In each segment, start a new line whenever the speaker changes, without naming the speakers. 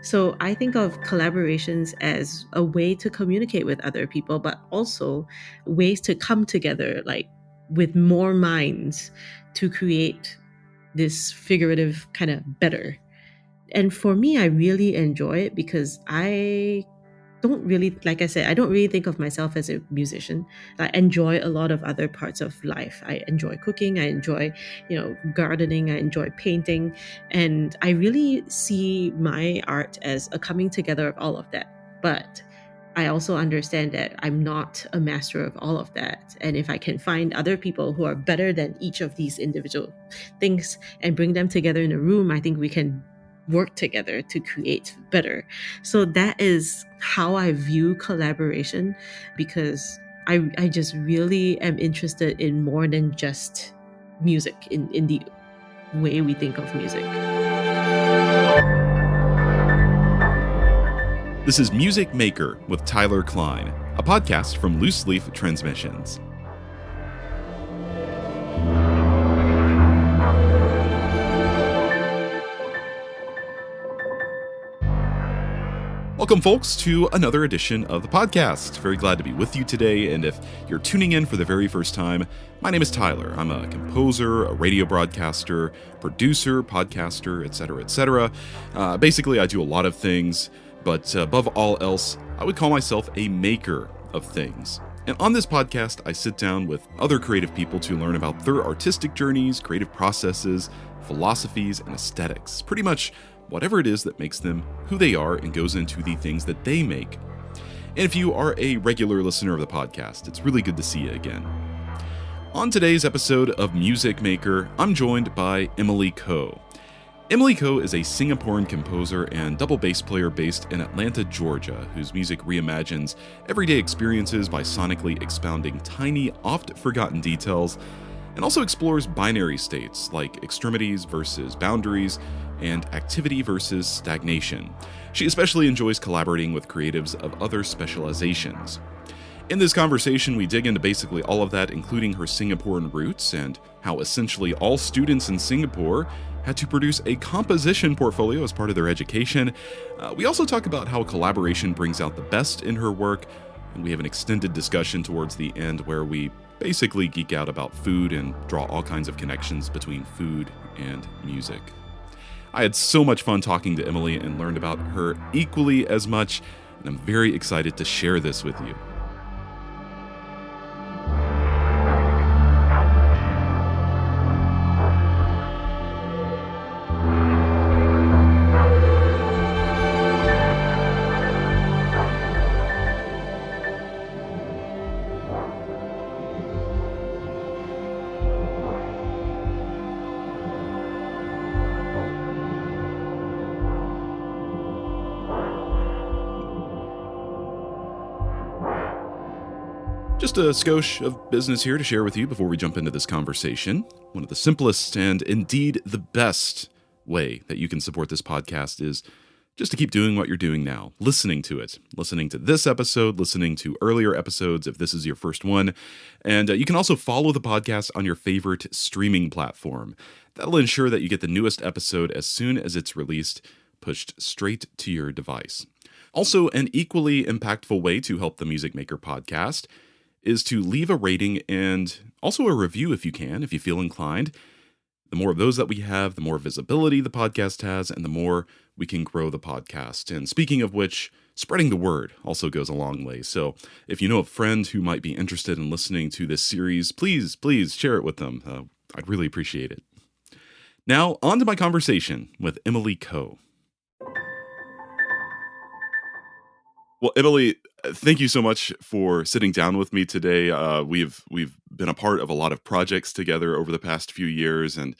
So I think of collaborations as a way to communicate with other people, but also ways to come together, like with more minds to create this figurative kind of better. And for me, I really enjoy it because I don't really, like I said, I don't really think of myself as a musician. I enjoy a lot of other parts of life. I enjoy cooking, I enjoy, gardening, I enjoy painting, and I really see my art as a coming together of all of that. But I also understand that I'm not a master of all of that. And if I can find other people who are better than each of these individual things and bring them together in a room, I think we can work together to create better. So that is how I view collaboration, because I just really am interested in more than just music in the way we think of music.
This is Music Maker with Tyler Kline, a podcast from Loose Leaf Transmissions. Welcome, folks, to another edition of the podcast. Very glad to be with you today, and if you're tuning in for the very first time, my name is Tyler. I'm a composer, a radio broadcaster, producer, podcaster, etc., etc. Basically, I do a lot of things, but above all else, I would call myself a maker of things. And on this podcast, I sit down with other creative people to learn about their artistic journeys, creative processes, philosophies, and aesthetics. Pretty much whatever it is that makes them who they are and goes into the things that they make. And if you are a regular listener of the podcast, it's really good to see you again. On today's episode of Music Maker, I'm joined by Emily Koh. Emily Koh is a Singaporean composer and double bass player based in Atlanta, Georgia, whose music reimagines everyday experiences by sonically expounding tiny, oft-forgotten details, and also explores binary states like extremities versus boundaries and activity versus stagnation. She especially enjoys collaborating with creatives of other specializations. In this conversation, we dig into basically all of that, including her Singaporean roots and how essentially all students in Singapore had to produce a composition portfolio as part of their education. We also talk about how collaboration brings out the best in her work, and we have an extended discussion towards the end where we basically geek out about food and draw all kinds of connections between food and music. I had so much fun talking to Emily and learned about her equally as much, and I'm very excited to share this with you. Just a skosh of business here to share with you before we jump into this conversation. One of the simplest and indeed the best way that you can support this podcast is just to keep doing what you're doing now, listening to it, listening to this episode, listening to earlier episodes if this is your first one. And you can also follow the podcast on your favorite streaming platform. That'll ensure that you get the newest episode as soon as it's released, pushed straight to your device. Also, an equally impactful way to help the Music Maker podcast is to leave a rating and also a review if you can, if you feel inclined. The more of those that we have, the more visibility the podcast has, and the more we can grow the podcast. And speaking of which, spreading the word also goes a long way. So if you know a friend who might be interested in listening to this series, please share it with them. I'd really appreciate it. Now, on to my conversation with Emily Koh. Well, Emily, thank you so much for sitting down with me today. We've been a part of a lot of projects together over the past few years, and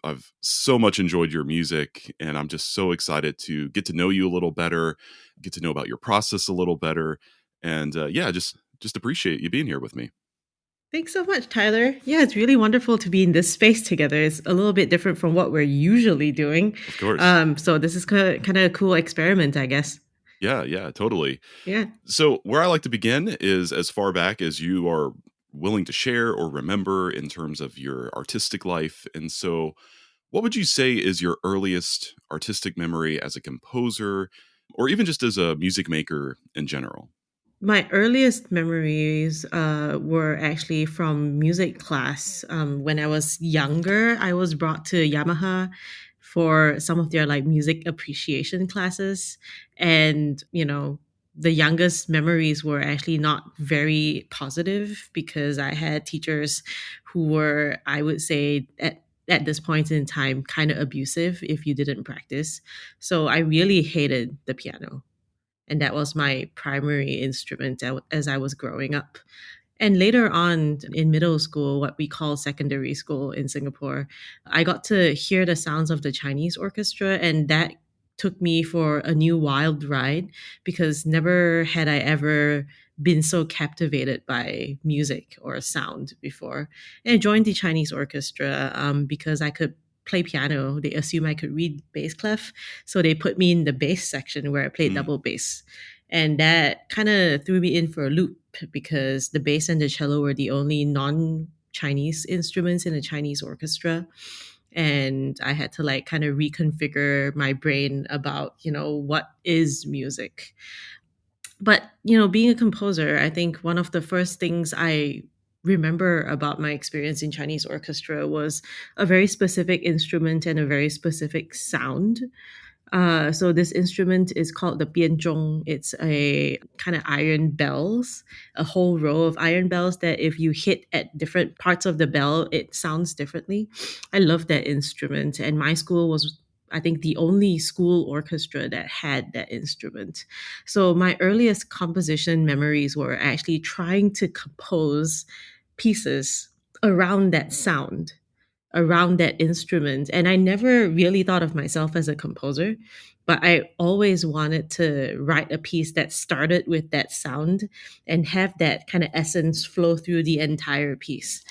I've so much enjoyed your music, and I'm just so excited to get to know you a little better, get to know about your process a little better, and just appreciate you being here with me.
Thanks so much, Tyler. Yeah, it's really wonderful to be in this space together. It's a little bit different from what we're usually doing.
Of course.
So this is kind of a cool experiment, I guess.
Yeah, totally.
Yeah.
So where I like to begin is as far back as you are willing to share or remember in terms of your artistic life. And so What would you say is your earliest artistic memory as a composer or even just as a music maker in general?
My earliest memories were actually from music class. When I was younger, I was brought to Yamaha for some of their like music appreciation classes. And, the youngest memories were actually not very positive because I had teachers who were, I would say, at this point in time, kind of abusive if you didn't practice. So I really hated the piano, and that was my primary instrument as I was growing up. And later on in middle school, what we call secondary school in Singapore, I got to hear the sounds of the Chinese orchestra, and that took me for a new wild ride because never had I ever been so captivated by music or sound before. And I joined the Chinese orchestra because I could play piano. They assumed I could read bass clef, so they put me in the bass section where I played
Mm,
double bass. And that kind of threw me in for a loop because the bass and the cello were the only non Chinese instruments in a Chinese orchestra. And I had to like kind of reconfigure my brain about, what is music. But, being a composer, I think one of the first things I remember about my experience in Chinese orchestra was a very specific instrument and a very specific sound. So this instrument is called the bianzhong. It's a kind of iron bells, a whole row of iron bells that if you hit at different parts of the bell, it sounds differently. I love that instrument, and my school was, I think, the only school orchestra that had that instrument. So my earliest composition memories were actually trying to compose pieces around that sound, around that instrument. And I never really thought of myself as a composer, but I always wanted to write a piece that started with that sound and have that kind of essence flow through the entire piece.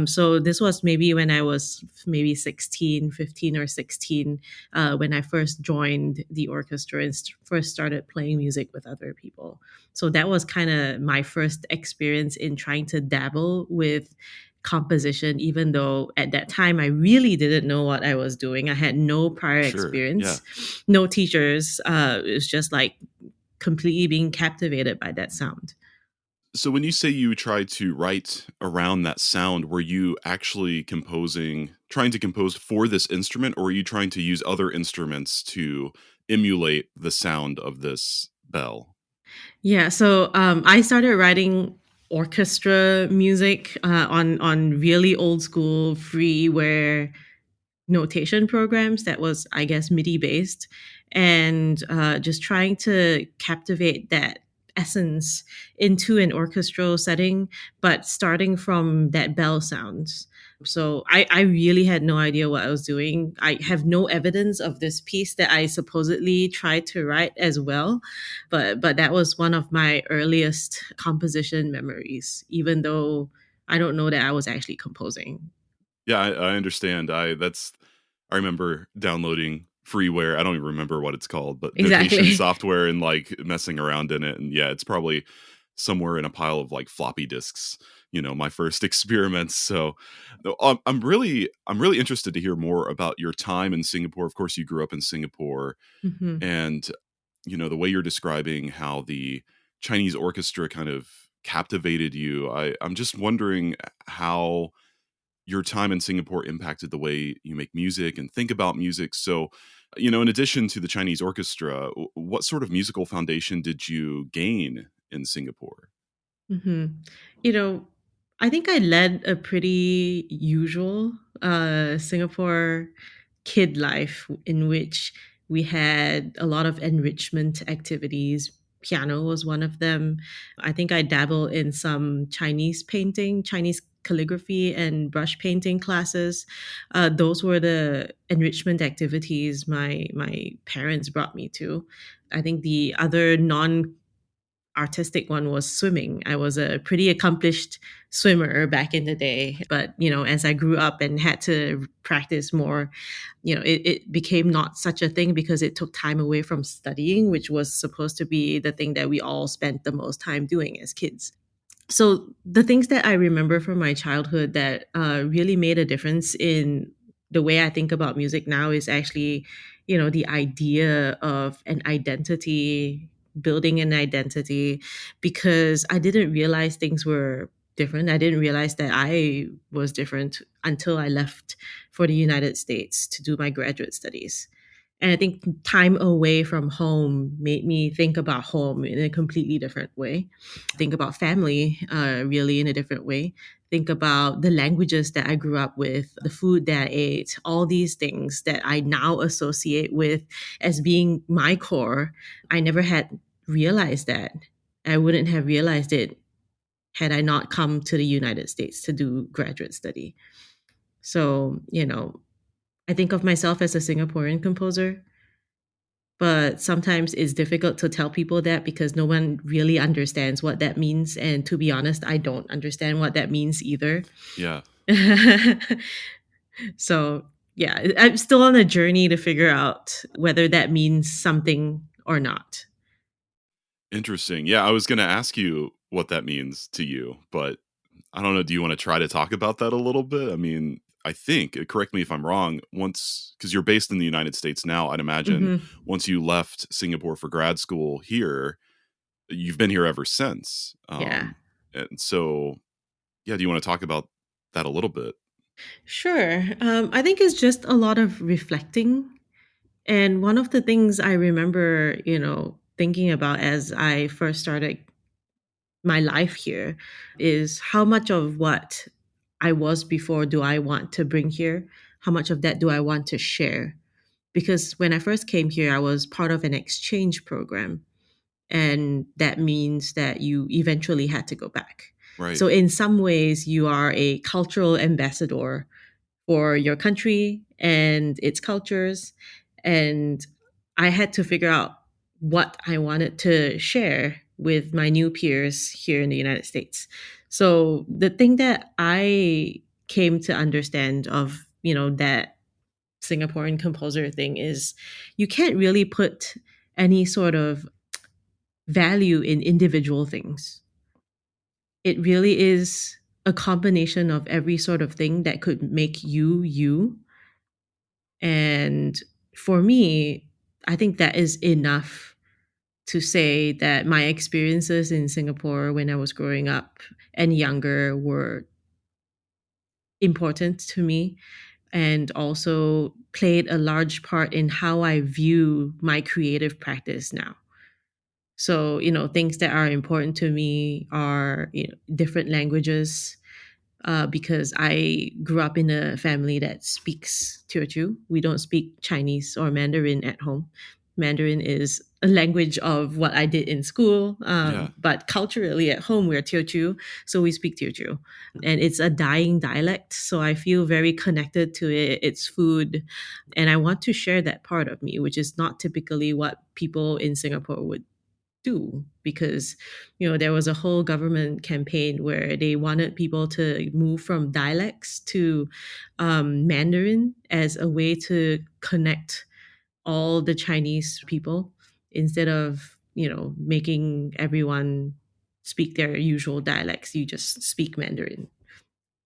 So this was maybe when I was maybe 16, 15 or 16, when I first joined the orchestra and first started playing music with other people. So that was kind of my first experience in trying to dabble with composition, even though at that time I really didn't know what I was doing. I had no prior
sure. Yeah.
experience, no teachers. It was just like completely being captivated by that sound.
So when you say you tried to write around that sound, were you actually trying to compose for this instrument, or were you trying to use other instruments to emulate the sound of this bell?
Yeah, so I started writing orchestra music on really old school freeware notation programs that was, I guess, MIDI based, and just trying to captivate that essence into an orchestral setting, but starting from that bell sounds. So I really had no idea what I was doing. I have no evidence of this piece that I supposedly tried to write as well, but that was one of my earliest composition memories, even though I don't know that I was actually composing.
Yeah, I understand. I remember downloading freeware. I don't even remember what it's called, but notation
Exactly.
software and like messing around in it. And yeah, it's probably somewhere in a pile of like floppy disks. My first experiments. So, no, I'm really interested to hear more about your time in Singapore. Of course, you grew up in Singapore,
Mhm.
and the way you're describing how the Chinese orchestra kind of captivated you. I'm just wondering how your time in Singapore impacted the way you make music and think about music. So, in addition to the Chinese orchestra, what sort of musical foundation did you gain in Singapore?
hmm You know, I think I led a pretty usual Singapore kid life in which we had a lot of enrichment activities. Piano was one of them. I think I dabble in some Chinese painting, Chinese calligraphy, and brush painting classes. Those were the enrichment activities my parents brought me to. I think the other non artistic one was swimming. I was a pretty accomplished swimmer back in the day. But, as I grew up and had to practice more, it became not such a thing because it took time away from studying, which was supposed to be the thing that we all spent the most time doing as kids. So the things that I remember from my childhood that really made a difference in the way I think about music now is actually, the idea of an identity, building an identity, because I didn't realize things were different. I didn't realize that I was different until I left for the United States to do my graduate studies. And I think time away from home made me think about home in a completely different way, think about family really in a different way, think about the languages that I grew up with, the food that I ate, all these things that I now associate with as being my core. I never had realized that. I wouldn't have realized it had I not come to the United States to do graduate study. So, I think of myself as a Singaporean composer, but sometimes it's difficult to tell people that because no one really understands what that means. And to be honest, I don't understand what that means either.
Yeah.
So, yeah, I'm still on a journey to figure out whether that means something or not.
Interesting. Yeah, I was going to ask you what that means to you, but I don't know. Do you want to try to talk about that a little bit? I mean, I think, correct me if I'm wrong, once, because you're based in the United States now, I'd imagine
Hmm.
once you left Singapore for grad school here, you've been here ever since.
Yeah,
And so, yeah, do you want to talk about that a little bit?
sure. I think it's just a lot of reflecting. And one of the things I remember, thinking about as I first started my life here is how much of what I was before do I want to bring here? How much of that do I want to share? Because when I first came here, I was part of an exchange program. And that means that you eventually had to go back.
Right.
So, in some ways, you are a cultural ambassador for your country and its cultures. And I had to figure out what I wanted to share with my new peers here in the United States. So the thing that I came to understand of, that Singaporean composer thing is you can't really put any sort of value in individual things. It really is a combination of every sort of thing that could make you you. And for me, I think that is enough to say that my experiences in Singapore when I was growing up and younger were important to me and also played a large part in how I view my creative practice now. So, things that are important to me are, different languages, because I grew up in a family that speaks Teochew. We don't speak Chinese or Mandarin at home. Mandarin is a language of what I did in school,
Yeah.
but culturally at home we're Teochew, so we speak Teochew, and it's a dying dialect. So I feel very connected to it. It's food, and I want to share that part of me, which is not typically what people in Singapore would do because there was a whole government campaign where they wanted people to move from dialects to Mandarin as a way to connect all the Chinese people instead of making everyone speak their usual dialects. You just speak Mandarin,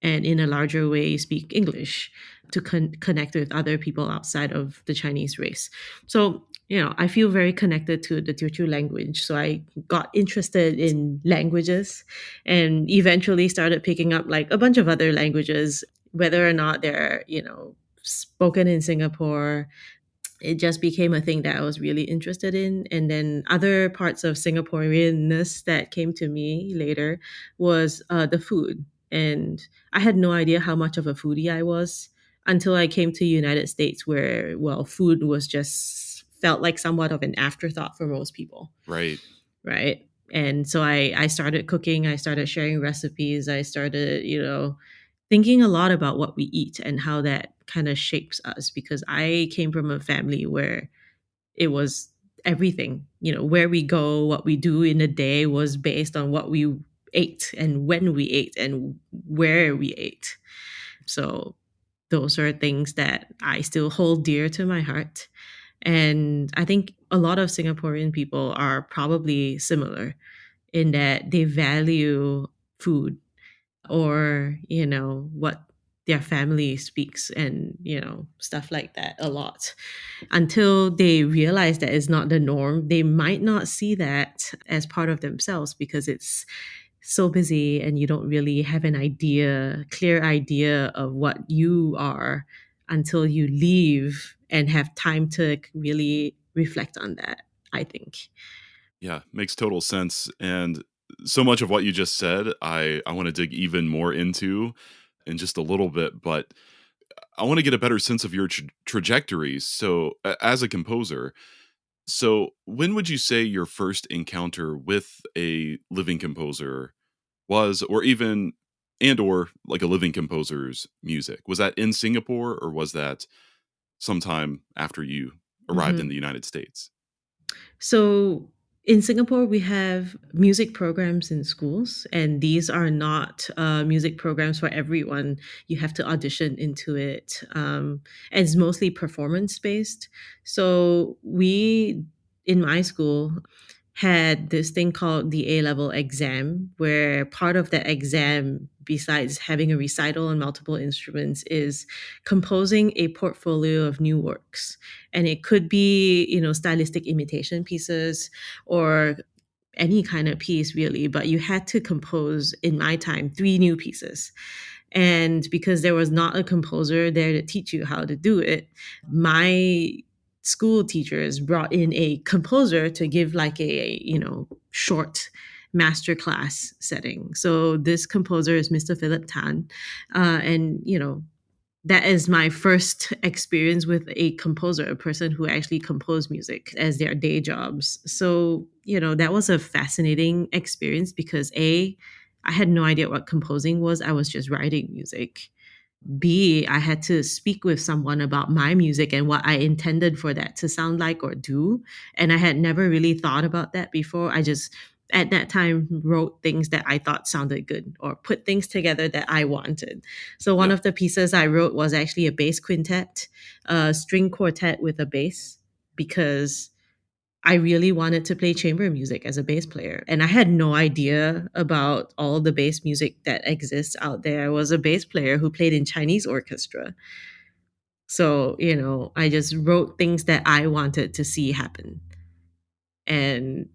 and in a larger way speak English to connect with other people outside of the Chinese race. So, I feel very connected to the Teochew language. So I got interested in languages and eventually started picking up like a bunch of other languages, whether or not they're, spoken in Singapore. It just became a thing that I was really interested in. And then other parts of Singaporeanness that came to me later was the food. And I had no idea how much of a foodie I was until I came to the United States where, well, food was just felt like somewhat of an afterthought for most people.
Right.
Right. And so I started cooking, I started sharing recipes, I started, thinking a lot about what we eat and how that kind of shapes us because I came from a family where it was everything, where we go, what we do in a day was based on what we ate and when we ate and where we ate. So those are things that I still hold dear to my heart. And I think a lot of Singaporean people are probably similar in that they value food or what their family speaks and, stuff like that a lot. Until they realize that it's not the norm, they might not see that as part of themselves because it's so busy and you don't really have clear idea of what you are until you leave and have time to really reflect on that, I think.
Yeah, makes total sense. And so much of what you just said, I want to dig even more into in just a little bit, but I want to get a better sense of your trajectory. So, as a composer, so when would you say your first encounter with a living composer was, or even or like a living composer's music? Was that in Singapore or was that sometime after you arrived in
Mhm.
the United States?
So in Singapore, we have music programs in schools, and these are not music programs for everyone. You have to audition into it, and it's mostly performance based. So we, in my school, had this thing called the A level exam, where part of the exam, besides having a recital and multiple instruments, is composing a portfolio of new works. And it could be, stylistic imitation pieces or any kind of piece really, but you had to compose, in my time, 3 new pieces. And because there was not a composer there to teach you how to do it, my school teachers brought in a composer to give like a, short master class setting. So this composer is Mr. Philip Tan. And, that is my first experience with a composer, a person who actually composed music as their day jobs. So, that was a fascinating experience because I had no idea what composing was. I was just writing music. B, I had to speak with someone about my music and what I intended for that to sound like or do. And I had never really thought about that before. I just, at that time, wrote things that I thought sounded good or put things together that I wanted. So one
Yeah.
of the pieces I wrote was actually a bass quintet, a string quartet with a bass, because I really wanted to play chamber music as a bass player. And I had no idea about all the bass music that exists out there. I was a bass player who played in Chinese orchestra. So, I just wrote things that I wanted to see happen. And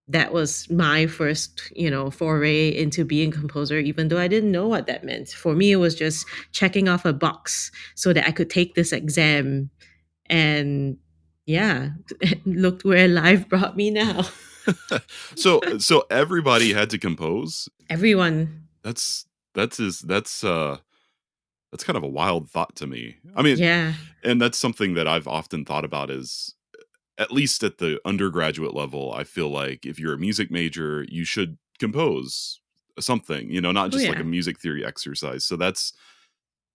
that was my first, foray into being a composer, even though I didn't know what that meant. For me, it was just checking off a box so that I could take this exam. And yeah, look where life brought me now.
So everybody had to compose?
Everyone.
That's that's kind of a wild thought to me. I mean,
Yeah.
and that's something that I've often thought about is, at least at the undergraduate level, I feel like if you're a music major, you should compose something, not
Oh,
just like a
yeah.
music theory exercise. So that's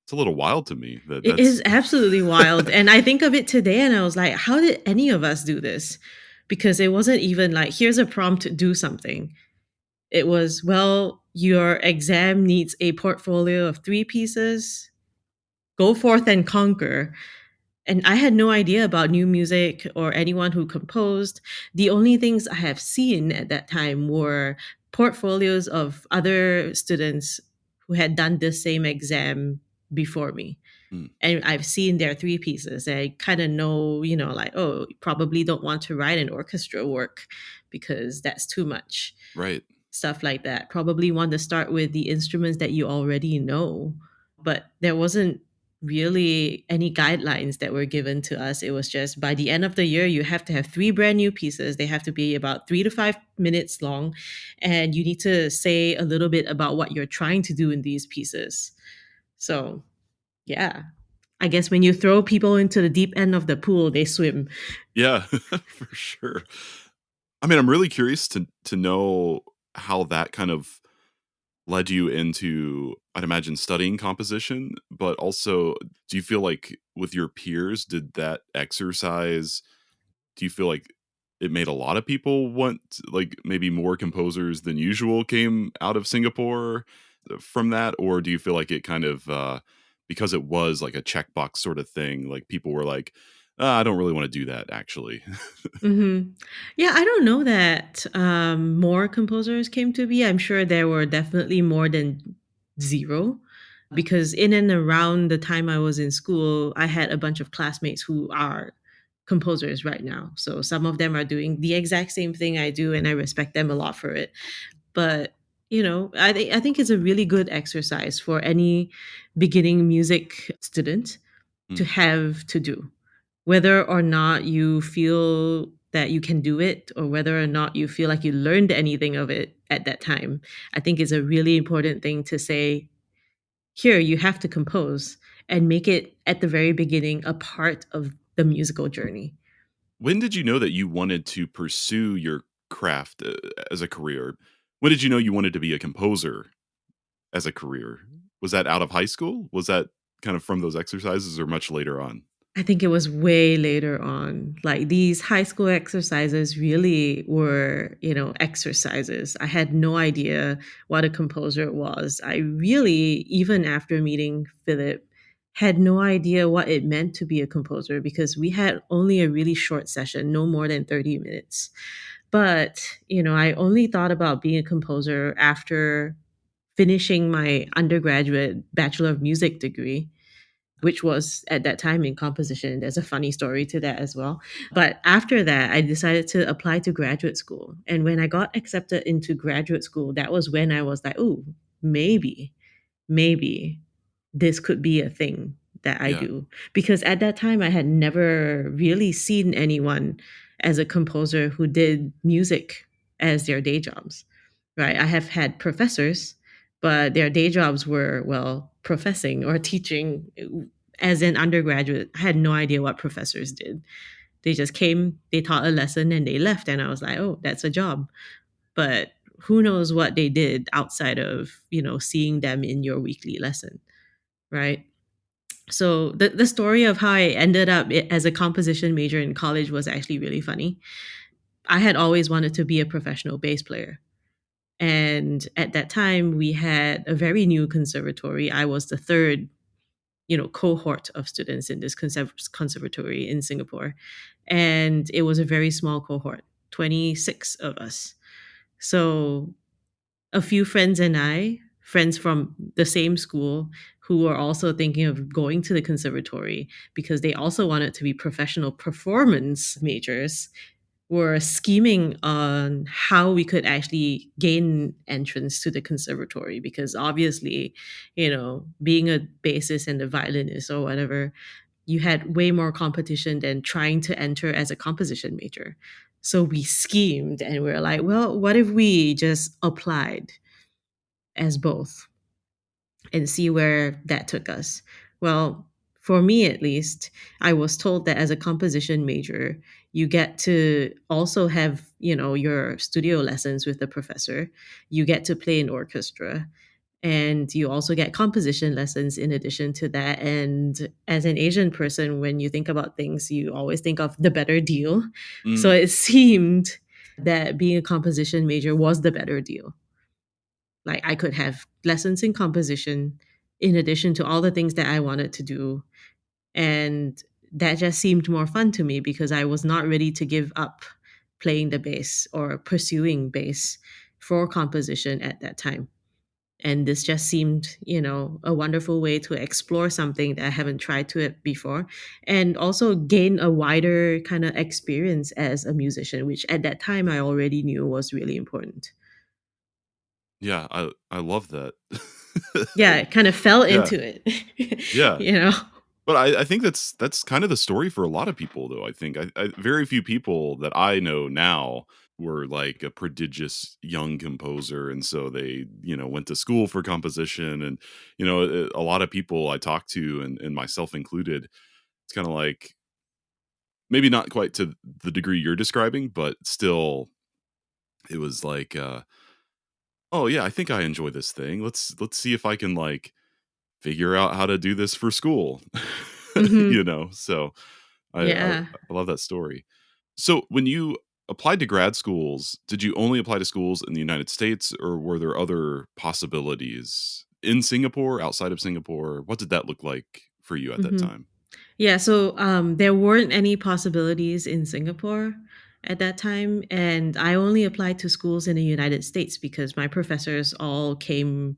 it's a little wild to me that
It
that's
is absolutely wild. And I think of it today and I was like, how did any of us do this? Because it wasn't even like, here's a prompt to do something. It was, well, your exam needs a portfolio of 3 pieces. Go forth and conquer. And I had no idea about new music or anyone who composed. The only things I have seen at that time were portfolios of other students who had done the same exam before me.
Hmm,
And I've seen their 3 pieces. I kind of know, like, oh, you probably don't want to write an orchestra work because that's too much.
right.
Stuff like that. Probably want to start with the instruments that you already know. But there wasn't really any guidelines that were given to us. It was just by the end of the year, you have to have 3 brand new pieces. They have to be about 3 to 5 minutes long. And you need to say a little bit about what you're trying to do in these pieces. So, yeah. I guess when you throw people into the deep end of the pool, they swim.
Yeah, for sure. I mean, I'm really curious to know how that kind of led you into, I'd imagine, studying composition, but also, do you feel like with your peers, did that exercise, do you feel like it made a lot of people want, like, maybe more composers than usual came out of Singapore from that? Or do you feel like it kind of, because it was like a checkbox sort of thing, like people were like, I don't really want to do that actually.
Mhm. Yeah, I don't know that, more composers came to be. I'm sure there were definitely more than 0. because in and around the time I was in school, I had a bunch of classmates who are composers right now. So some of them are doing the exact same thing I do, and I respect them a lot for it. But I think it's a really good exercise for any beginning music student to
Mm.
have to do, whether or not you feel that you can do it or whether or not you feel like you learned anything of it at that time. I think it's a really important thing to say, here, you have to compose and make it at the very beginning a part of the musical journey.
When did you know that you wanted to pursue your craft as a career? When did you know you wanted to be a composer as a career? Was that out of high school? Was that kind of from those exercises or much later on?
I think it was way later on. Like these high school exercises really were, exercises. I had no idea what a composer was. I really, even after meeting Philip, had no idea what it meant to be a composer because we had only a really short session, no more than 30 minutes. But, I only thought about being a composer after finishing my undergraduate Bachelor of Music degree, which was at that time in composition. There's a funny story to that as well. But after that, I decided to apply to graduate school. And when I got accepted into graduate school, that was when I was like, oh, maybe this could be a thing that I
Yeah.
do. Because at that time, I had never really seen anyone as a composer who did music as their day jobs, right? I have had professors, but their day jobs were, well, professing or teaching. As an undergraduate, I had no idea what professors did. They just came, they taught a lesson, and they left. And I was like, oh, that's a job. But who knows what they did outside of, seeing them in your weekly lesson, right? So the story of how I ended up as a composition major in college was actually really funny. I had always wanted to be a professional bass player. And at that time, we had a very new conservatory. I was the third, cohort of students in this conservatory in Singapore. And it was a very small cohort, 26 of us. So a few friends and I, friends from the same school, who were also thinking of going to the conservatory because they also wanted to be professional performance majors, were scheming on how we could actually gain entrance to the conservatory because obviously, being a bassist and a violinist or whatever, you had way more competition than trying to enter as a composition major. So we schemed and we were like, well, what if we just applied as both and see where that took us? Well, for me at least, I was told that as a composition major, you get to also have, your studio lessons with the professor. You get to play in orchestra and you also get composition lessons in addition to that. And as an Asian person, when you think about things, you always think of the better deal. So
Mm.
it seemed that being a composition major was the better deal. Like I could have lessons in composition in addition to all the things that I wanted to do. And that just seemed more fun to me because I was not ready to give up playing the bass or pursuing bass for composition at that time. And this just seemed, a wonderful way to explore something that I haven't tried to it before and also gain a wider kind of experience as a musician, which at that time I already knew was really important.
Yeah, I love that.
Yeah, it kind of fell
Yeah,
into it.
yeah.
you know?
But I think that's kind of the story for a lot of people, though. I think I very few people that I know now were like a prodigious young composer, and so they went to school for composition, and a lot of people I talk to, and myself included, it's kind of like maybe not quite to the degree you're describing, but still, it was like, oh yeah, I think I enjoy this thing. Let's see if I can like figure out how to do this for school.
Mhm.
So
Yeah.
I love that story. So when you applied to grad schools, did you only apply to schools in the United States, or were there other possibilities in Singapore, outside of Singapore? What did that look like for you at that
Mhm.
time?
Yeah, so there weren't any possibilities in Singapore at that time, and I only applied to schools in the United States because my professors all came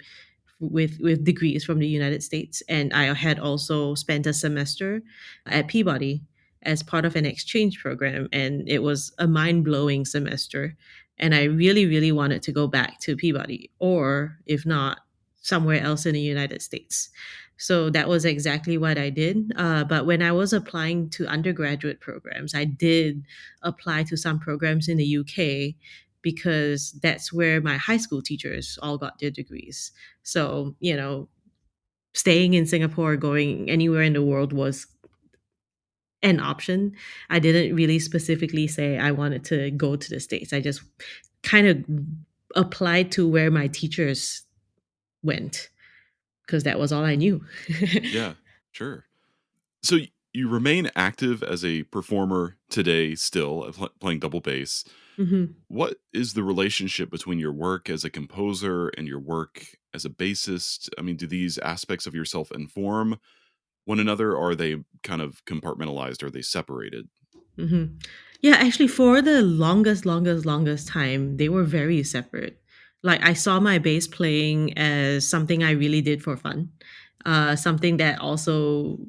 with degrees from the United States, and I had also spent a semester at Peabody as part of an exchange program, and it was a mind-blowing semester. And I really, really wanted to go back to Peabody, or if not, somewhere else in the United States. So that was exactly what I did. But when I was applying to undergraduate programs, I did apply to some programs in the UK because that's where my high school teachers all got their degrees. So, staying in Singapore, going anywhere in the world was an option. I didn't really specifically say I wanted to go to the States. I just kind of applied to where my teachers went because that was all I knew.
Yeah, sure. So you remain active as a performer today, still playing double bass.
Mhm.
What is the relationship between your work as a composer and your work as a bassist? I mean, do these aspects of yourself inform one another, or are they kind of compartmentalized? Are they separated?
Mhm. Yeah, actually, for the longest time, they were very separate. Like, I saw my bass playing as something I really did for fun, something that also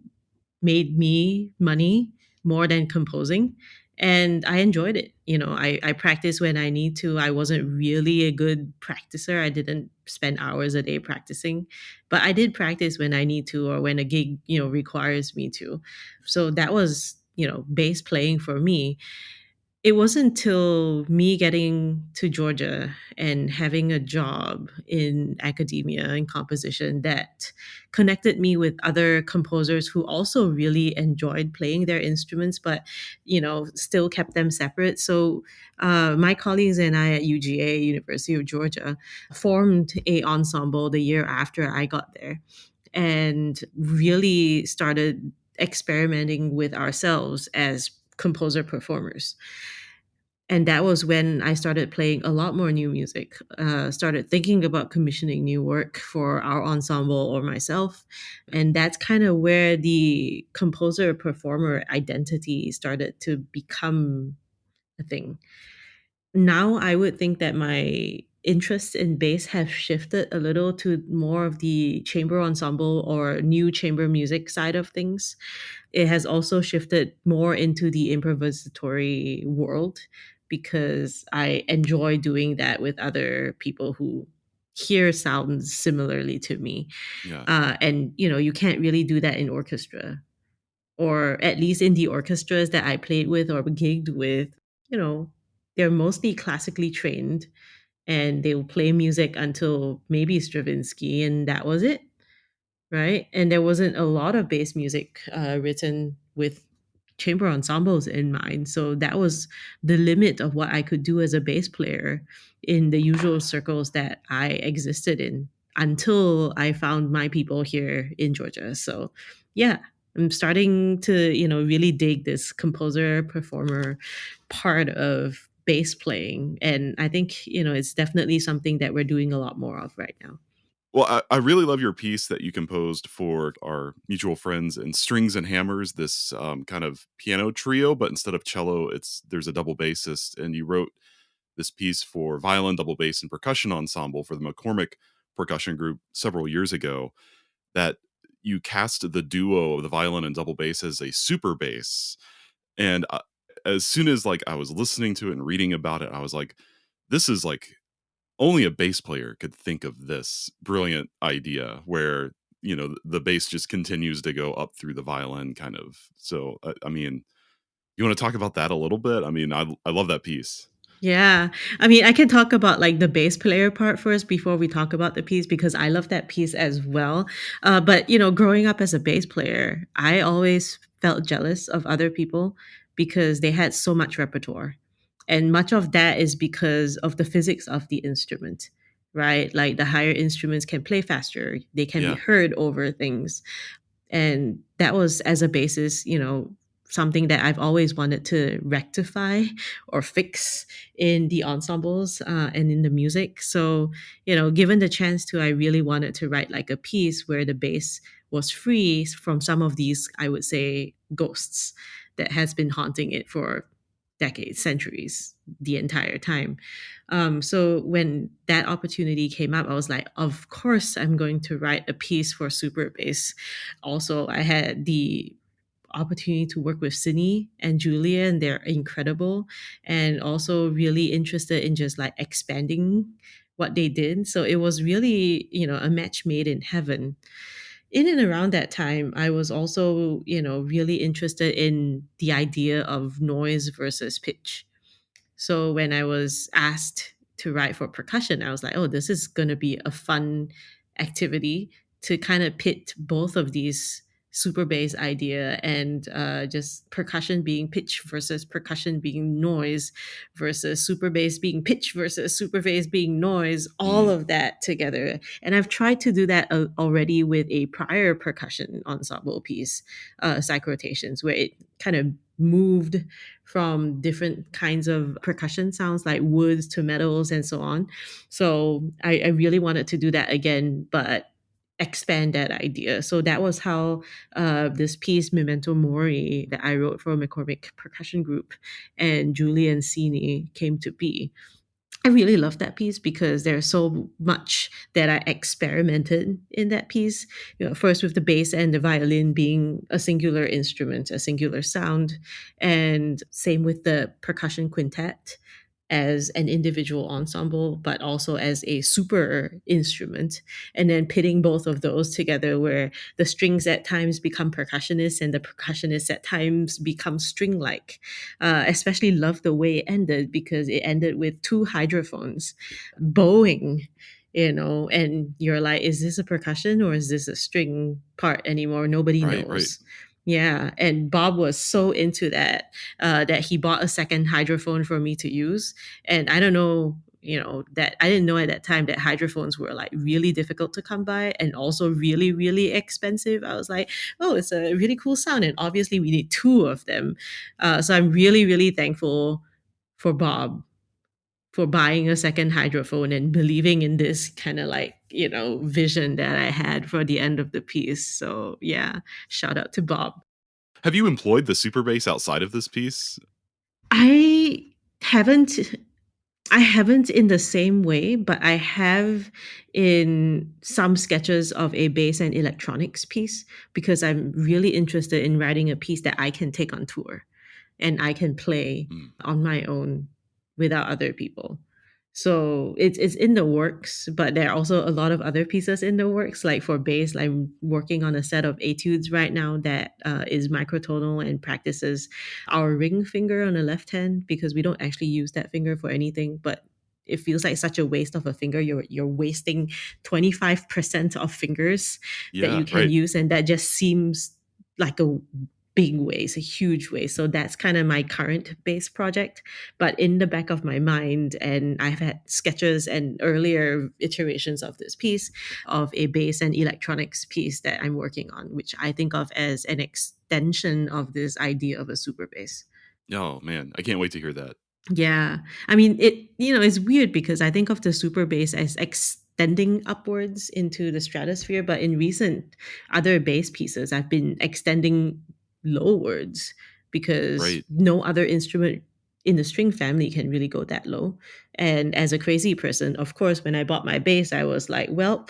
made me money more than composing. And I enjoyed it. I practiced when I need to. I wasn't really a good practicer. I didn't spend hours a day practicing, but I did practice when I need to or when a gig, requires me to. So that was, bass playing for me. It wasn't until me getting to Georgia and having a job in academia and composition that connected me with other composers who also really enjoyed playing their instruments, but still kept them separate. So my colleagues and I at UGA, University of Georgia, formed a ensemble the year after I got there, and really started experimenting with ourselves as composer performers. And that was when I started playing a lot more new music, started thinking about commissioning new work for our ensemble or myself. And that's kind of where the composer performer identity started to become a thing. Now I would think that my interests in bass have shifted a little to more of the chamber ensemble or new chamber music side of things. It has also shifted more into the improvisatory world because I enjoy doing that with other people who hear sounds similarly to me.
Yeah.
And you can't really do that in orchestra, or at least in the orchestras that I played with or gigged with. You know, they're mostly classically trained, and they will play music until maybe Stravinsky, and that was it, right? And there wasn't a lot of bass music written with chamber ensembles in mind. So that was the limit of what I could do as a bass player in the usual circles that I existed in until I found my people here in Georgia. So yeah, I'm starting to, really dig this composer performer part of bass playing. And I think, it's definitely something that we're doing a lot more of right now.
Well, I really love your piece that you composed for our mutual friends in Strings and Hammers, this kind of piano trio, but instead of cello, there's a double bassist, and you wrote this piece for violin, double bass, and percussion ensemble for the McCormick percussion group several years ago. That you cast the duo of the violin and double bass as a super bass, and as soon as like I was listening to it and reading about it, I was like, this is like only a bass player could think of this brilliant idea where the bass just continues to go up through the violin kind of. So I mean, you want to talk about that a little bit? I mean, I love that piece.
Yeah. I mean, I can talk about like the bass player part first before we talk about the piece because I love that piece as well. But, growing up as a bass player, I always felt jealous of other people because they had so much repertoire. And much of that is because of the physics of the instrument, right? Like the higher instruments can play faster, they can be
Yeah.
heard over things. And that was as a basis, something that I've always wanted to rectify or fix in the ensembles and in the music. So, given the chance to, I really wanted to write like a piece where the bass was free from some of these, I would say, ghosts that has been haunting it for decades, centuries, the entire time. So when that opportunity came up, I was like, of course, I'm going to write a piece for Super Bass. Also, I had the opportunity to work with Sydney and Julia, and they're incredible, and also really interested in just like expanding what they did. So it was really, a match made in heaven. In and around that time, I was also, really interested in the idea of noise versus pitch. So when I was asked to write for percussion, I was like, oh, this is going to be a fun activity to kind of pit both of these super bass idea and just percussion being pitch versus percussion being noise versus super bass being pitch versus super bass being noise, all
Mm,
of that together. And I've tried to do that already with a prior percussion ensemble piece, Psych Rotations, where it kind of moved from different kinds of percussion sounds like woods to metals and so on. So I really wanted to do that again, but expand that idea. So that was how this piece, Memento Mori, that I wrote for McCormick Percussion Group and Julian Cini came to be. I really love that piece because there's so much that I experimented in that piece. First with the bass and the violin being a singular instrument, a singular sound, and same with the percussion quintet as an individual ensemble, but also as a super instrument. And then pitting both of those together, where the strings at times become percussionists and the percussionists at times become string like. Especially love the way it ended because it ended with two hydrophones bowing. And you're like, is this a percussion or is this a string part anymore? Nobody
right, right.
knows. Yeah. And Bob was so into that that he bought a second hydrophone for me to use. And I don't know, that I didn't know at that time that hydrophones were like really difficult to come by and also really, really expensive. I was like, oh, it's a really cool sound. And obviously, we need two of them. So I'm really, really thankful for Bob for buying a second hydrophone and believing in this kind of like, vision that I had for the end of the piece. So yeah, shout out to Bob.
Have you employed the super bass outside of this piece?
I haven't I haven't in the same way, but I have in some sketches of a bass and electronics piece because I'm really interested in writing a piece that I can take on tour and I can play
Mm,
on my own without other people. So it's in the works, but there are also a lot of other pieces in the works. Like for bass, I'm working on a set of etudes right now that is microtonal and practices our ring finger on the left hand because we don't actually use that finger for anything, but it feels like such a waste of a finger. You're wasting 25% of fingers that
yeah,
you can
right.
use, and that just seems like a big ways, a huge way. So that's kind of my current base project. But in the back of my mind, and I've had sketches and earlier iterations of this piece of a bass and electronics piece that I'm working on, which I think of as an extension of this idea of a super bass.
Oh man, I can't wait to hear that.
Yeah. I mean, it's weird because I think of the super bass as extending upwards into the stratosphere, but in recent other bass pieces, I've been extending lowards because
Right.
no other instrument in the string family can really go that low. And as a crazy person, of course, when I bought my bass, I was like, well,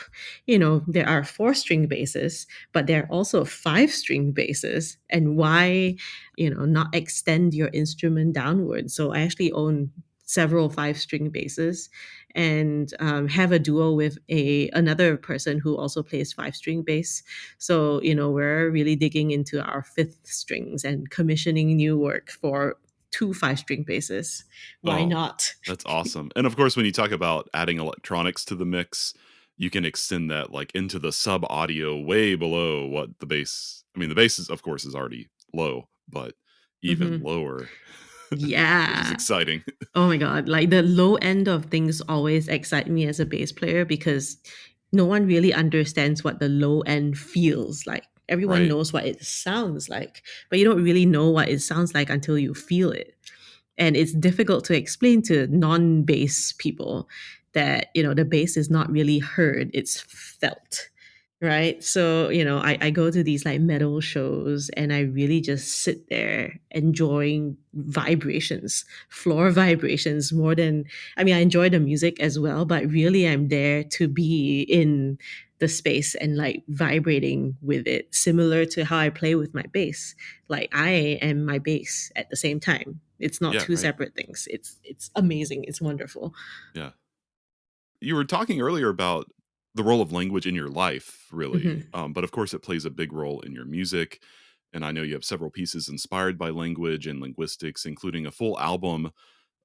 there are four-string basses, but there are also five-string basses. And why not extend your instrument downwards. So I actually own several five-string basses and have a duo with another person who also plays five-string bass. So we're really digging into our fifth strings and commissioning new work for two five-string basses. Why
Oh,
not?
that's awesome. And of course, when you talk about adding electronics to the mix, you can extend that like into the sub audio way below what the bass. I mean, the bass is, of course, is already low, but even
Hmm.
lower, which is
Yeah.
exciting.
Oh my God. Like the low end of things always excite me as a bass player because no one really understands what the low end feels like. Everyone
Right.
knows what it sounds like, but you don't really know what it sounds like until you feel it. And it's difficult to explain to non bass people that, the bass is not really heard, it's felt. right? So, I go to these like metal shows and I really just sit there enjoying vibrations, floor vibrations more than, I mean, I enjoy the music as well, but really I'm there to be in the space and like vibrating with it, similar to how I play with my bass. Like I am my bass at the same time. It's not
Yeah,
two
right.
separate things. It's amazing. It's wonderful.
Yeah. You were talking earlier about the role of language in your life, really.
Hmm.
But of course, it plays a big role in your music. And I know you have several pieces inspired by language and linguistics, including a full album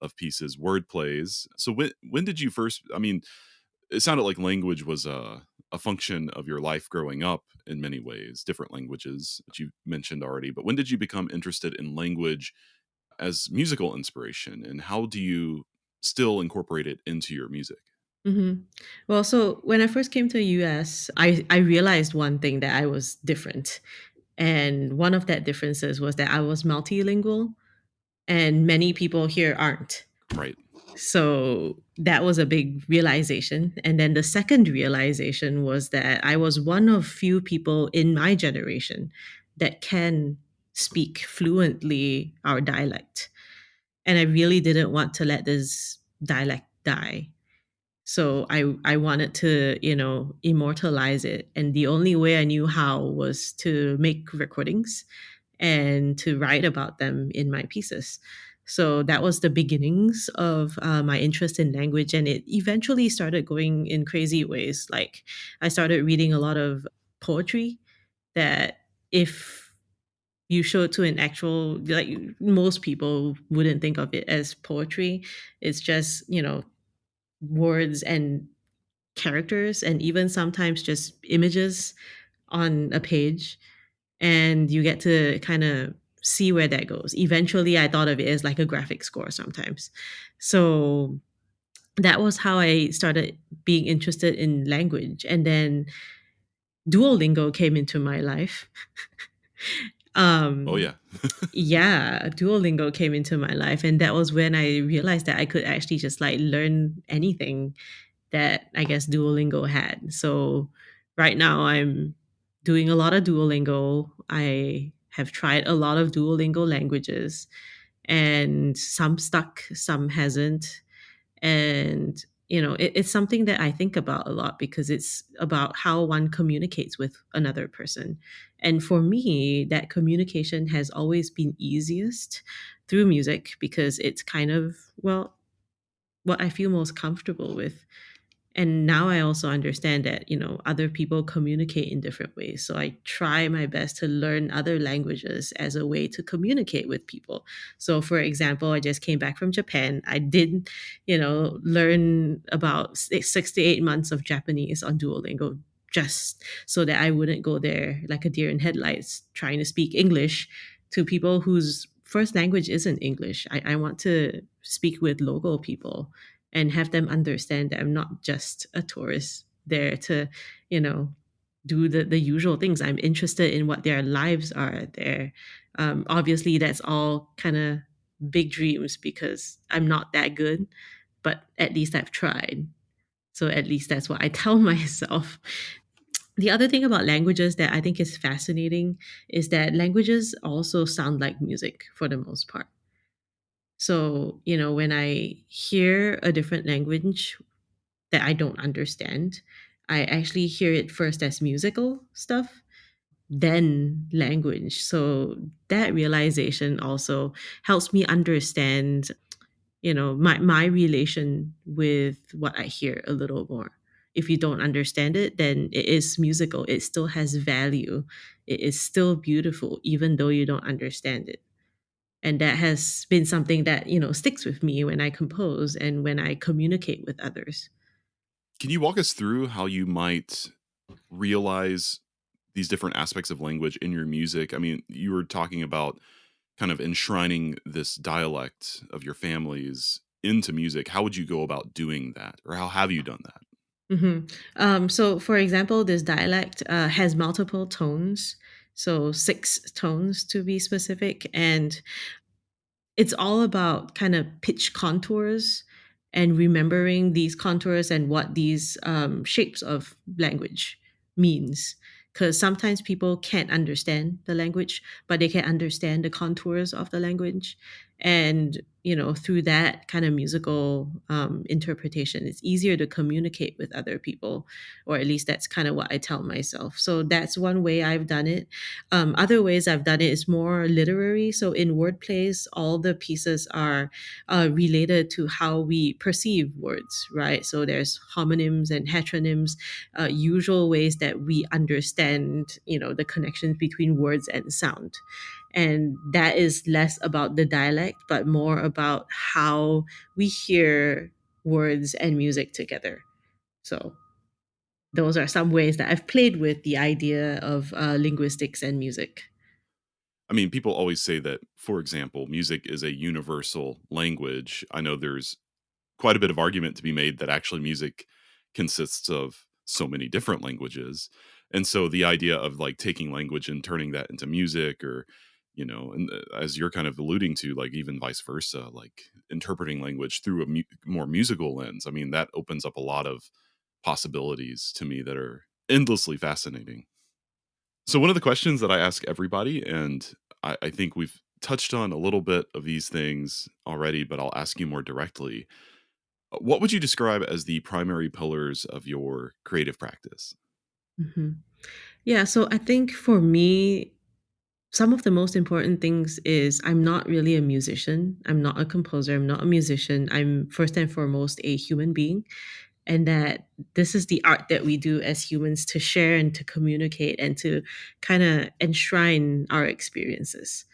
of pieces, word plays. So when did you first? I mean, it sounded like language was a function of your life growing up in many ways, different languages that you mentioned already. But when did you become interested in language as musical inspiration, and how do you still incorporate it into your music?
Hmm. Well, so when I first came to the US, I realized one thing, that I was different. And one of that differences was that I was multilingual and many people here aren't.
Right.
So that was a big realization. And then the second realization was that I was one of few people in my generation that can speak fluently our dialect. And I really didn't want to let this dialect die. So I wanted to, immortalize it. And the only way I knew how was to make recordings and to write about them in my pieces. So that was the beginnings of my interest in language. And it eventually started going in crazy ways. Like I started reading a lot of poetry that, if you show it to an actual, like, most people wouldn't think of it as poetry. It's just, words and characters and even sometimes just images on a page, and you get to kind of see where that goes. Eventually, I thought of it as like a graphic score sometimes. So that was how I started being interested in language. And then Duolingo came into my life.
Oh
um
yeah.
yeah, Duolingo came into my life, and that was when I realized that I could actually just like learn anything that I guess Duolingo had. So right now I'm doing a lot of Duolingo. I have tried a lot of Duolingo languages, and some stuck, some hasn't. And it's something that I think about a lot because it's about how one communicates with another person. And for me, that communication has always been easiest through music because it's kind of, well, what I feel most comfortable with. And now I also understand that, other people communicate in different ways. So I try my best to learn other languages as a way to communicate with people. So for example, I just came back from Japan. I did, learn about 6 to 8 months of Japanese on Duolingo, just so that I wouldn't go there like a deer in headlights trying to speak English to people whose first language isn't English. I want to speak with local people and have them understand that I'm not just a tourist there to, you know, do the usual things. I'm interested in what their lives are there. Obviously, that's all kind of big dreams because I'm not that good, but at least I've tried. So at least that's what I tell myself. The other thing about languages that I think is fascinating is that languages also sound like music for the most part. So, when I hear a different language that I don't understand, I actually hear it first as musical stuff, then language. So that realization also helps me understand, my relation with what I hear a little more. If you don't understand it, then it is musical. It still has value. It is still beautiful, even though you don't understand it. And that has been something that, sticks with me when I compose and when I communicate with others.
Can you walk us through how you might realize these different aspects of language in your music? I mean, you were talking about kind of enshrining this dialect of your families into music. How would you go about doing that? Or how have you done that?
So, for example, this dialect has multiple tones, so 6 tones to be specific, and it's all about kind of pitch contours and remembering these contours and what these shapes of language means, because sometimes people can't understand the language, but they can understand the contours of the language. And through that kind of musical interpretation, it's easier to communicate with other people, or at least that's kind of what I tell myself. So that's one way I've done it. Other ways I've done it is more literary. So in word plays, all the pieces are related to how we perceive words, right? So there's homonyms and heteronyms, usual ways that we understand, the connections between words and sound. And that is less about the dialect, but more about how we hear words and music together. So those are some ways that I've played with the idea of linguistics and music.
I mean, people always say that, for example, music is a universal language. I know there's quite a bit of argument to be made that actually music consists of so many different languages. And so the idea of like taking language and turning that into music, or, and as you're kind of alluding to, like even vice versa, like interpreting language through a more musical lens, I mean, that opens up a lot of possibilities to me that are endlessly fascinating. So, one of the questions that I ask everybody, and I think we've touched on a little bit of these things already, but I'll ask you more directly. What would you describe as the primary pillars of your creative practice?
hmm Yeah, so I think for me, some of the most important things is I'm not really a musician. I'm not a composer. I'm not a musician. I'm first and foremost a human being. And that this is the art that we do as humans to share and to communicate and to kind of enshrine our experiences.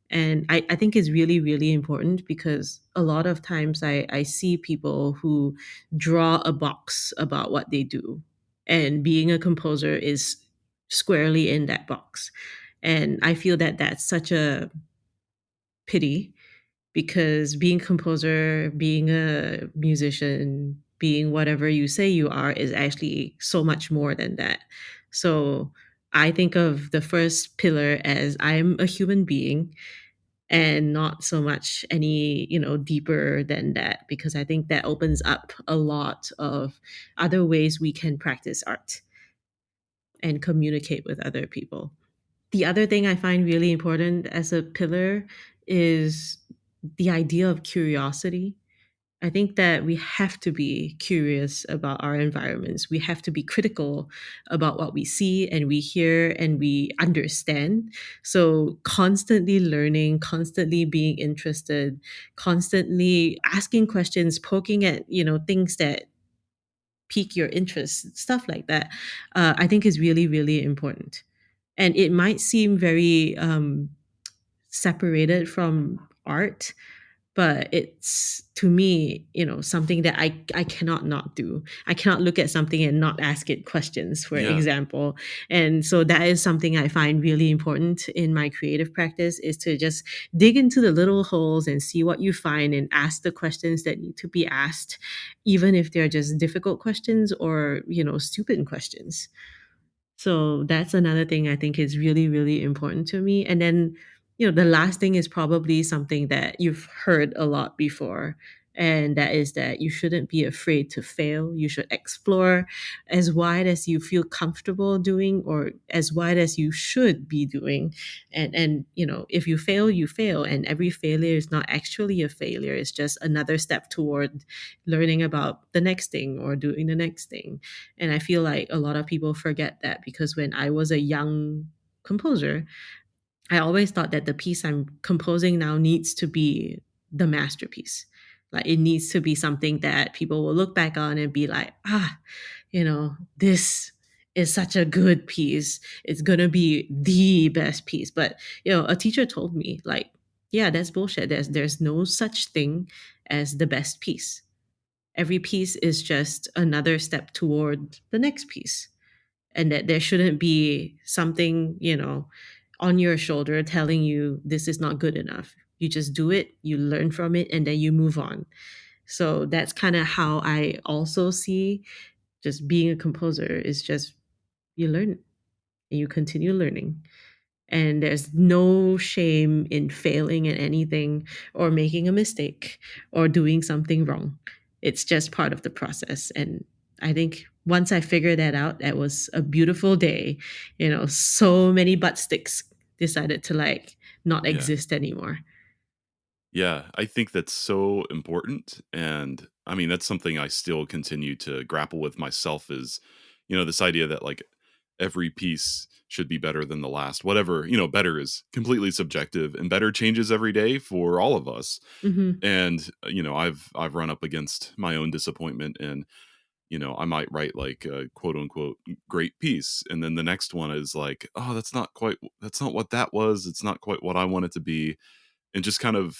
And I think it's really, really important because a lot of times I see people who draw a box about what they do. And being a composer is squarely in that box. And I feel that that's such a pity, because being a composer, being a musician, being whatever you say you are is actually so much more than that. So I think of the first pillar as I'm a human being, and not so much any, deeper than that, because I think that opens up a lot of other ways we can practice art and communicate with other people. The other thing I find really important as a pillar is the idea of curiosity. I think that we have to be curious about our environments. We have to be critical about what we see and we hear and we understand. So, constantly learning, constantly being interested, constantly asking questions, poking at, things that pique your interest, stuff like that, I think is really, really important. And it might seem very separated from art, but it's, to me, something that I cannot not do. I cannot look at something and not ask it questions, for
Yeah.
example. And so that is something I find really important in my creative practice, is to just dig into the little holes and see what you find and ask the questions that need to be asked, even if they're just difficult questions or, stupid questions. So that's another thing I think is really, really important to me. And then, the last thing is probably something that you've heard a lot before. And that is that you shouldn't be afraid to fail. You should explore as wide as you feel comfortable doing, or as wide as you should be doing. And if you fail, you fail. And every failure is not actually a failure. It's just another step toward learning about the next thing or doing the next thing. And I feel like a lot of people forget that, because when I was a young composer, I always thought that the piece I'm composing now needs to be the masterpiece. Like, it needs to be something that people will look back on and be like, this is such a good piece. It's going to be the best piece. But, a teacher told me, like, yeah, that's bullshit. There's no such thing as the best piece. Every piece is just another step toward the next piece. And that there shouldn't be something, on your shoulder telling you this is not good enough. You just do it, you learn from it, and then you move on. So that's kind of how I also see just being a composer, is just you learn and you continue learning. And there's no shame in failing at anything, or making a mistake, or doing something wrong. It's just part of the process. And I think once I figured that out, that was a beautiful day. So many butt sticks decided to like not
Yeah.
exist anymore.
Yeah, I think that's so important, and, I mean, that's something I still continue to grapple with myself is, this idea that, like, every piece should be better than the last. Whatever, better is completely subjective, and better changes every day for all of us,
Hmm.
and, I've run up against my own disappointment, and, I might write, like, a quote, unquote, "great piece," and then the next one is like, "Oh, that's not what that was, it's not quite what I want it to be," and just kind of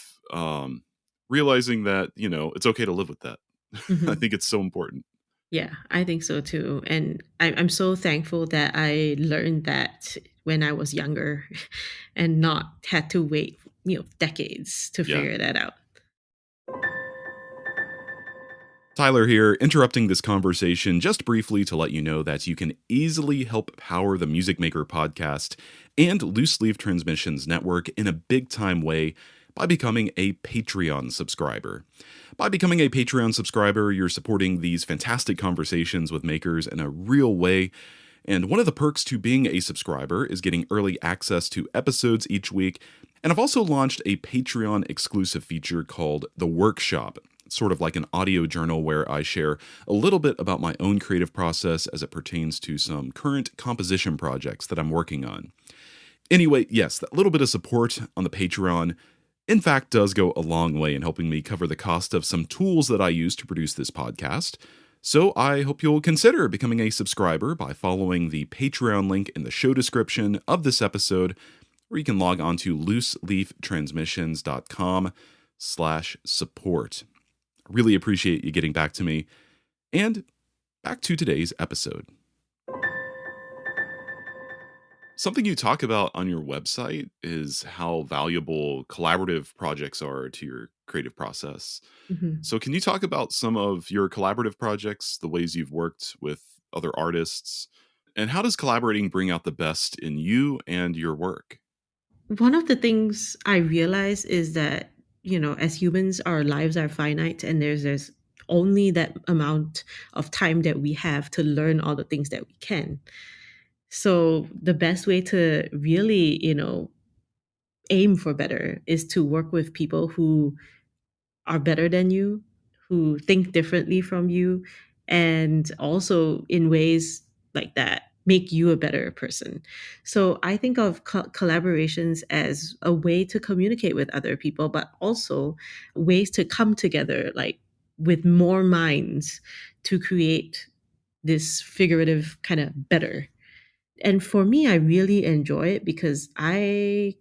realizing that it's okay to live with that. I
Hmm.
think it's so important.
Yeah, I think so too. And I'm so thankful that I learned that when I was younger and not had to wait, decades to
Yeah.
figure that out.
Tyler here, interrupting this conversation just briefly to let you know that you can easily help power the Music Maker podcast and Loose Leaf Transmissions Network in a big time way by becoming a Patreon subscriber. By becoming a Patreon subscriber, you're supporting these fantastic conversations with makers in a real way. And one of the perks to being a subscriber is getting early access to episodes each week. And I've also launched a Patreon exclusive feature called The Workshop. It's sort of like an audio journal where I share a little bit about my own creative process as it pertains to some current composition projects that I'm working on. Anyway, yes, that little bit of support on the Patreon, in fact, does go a long way in helping me cover the cost of some tools that I use to produce this podcast. So I hope you'll consider becoming a subscriber by following the Patreon link in the show description of this episode, or you can log on to looseleaftransmissions.com/support. I really appreciate you getting back to me. And back to today's episode. Something you talk about on your website is how valuable collaborative projects are to your creative process.
Hmm.
So, can you talk about some of your collaborative projects, the ways you've worked with other artists, and how does collaborating bring out the best in you and your work?
One of the things I realize is that, as humans, our lives are finite and there's only that amount of time that we have to learn all the things that we can. So the best way to really, aim for better is to work with people who are better than you, who think differently from you, and also in ways like that make you a better person. So I think of collaborations as a way to communicate with other people, but also ways to come together, like with more minds to create this figurative kind of better. And for me, I really enjoy it because I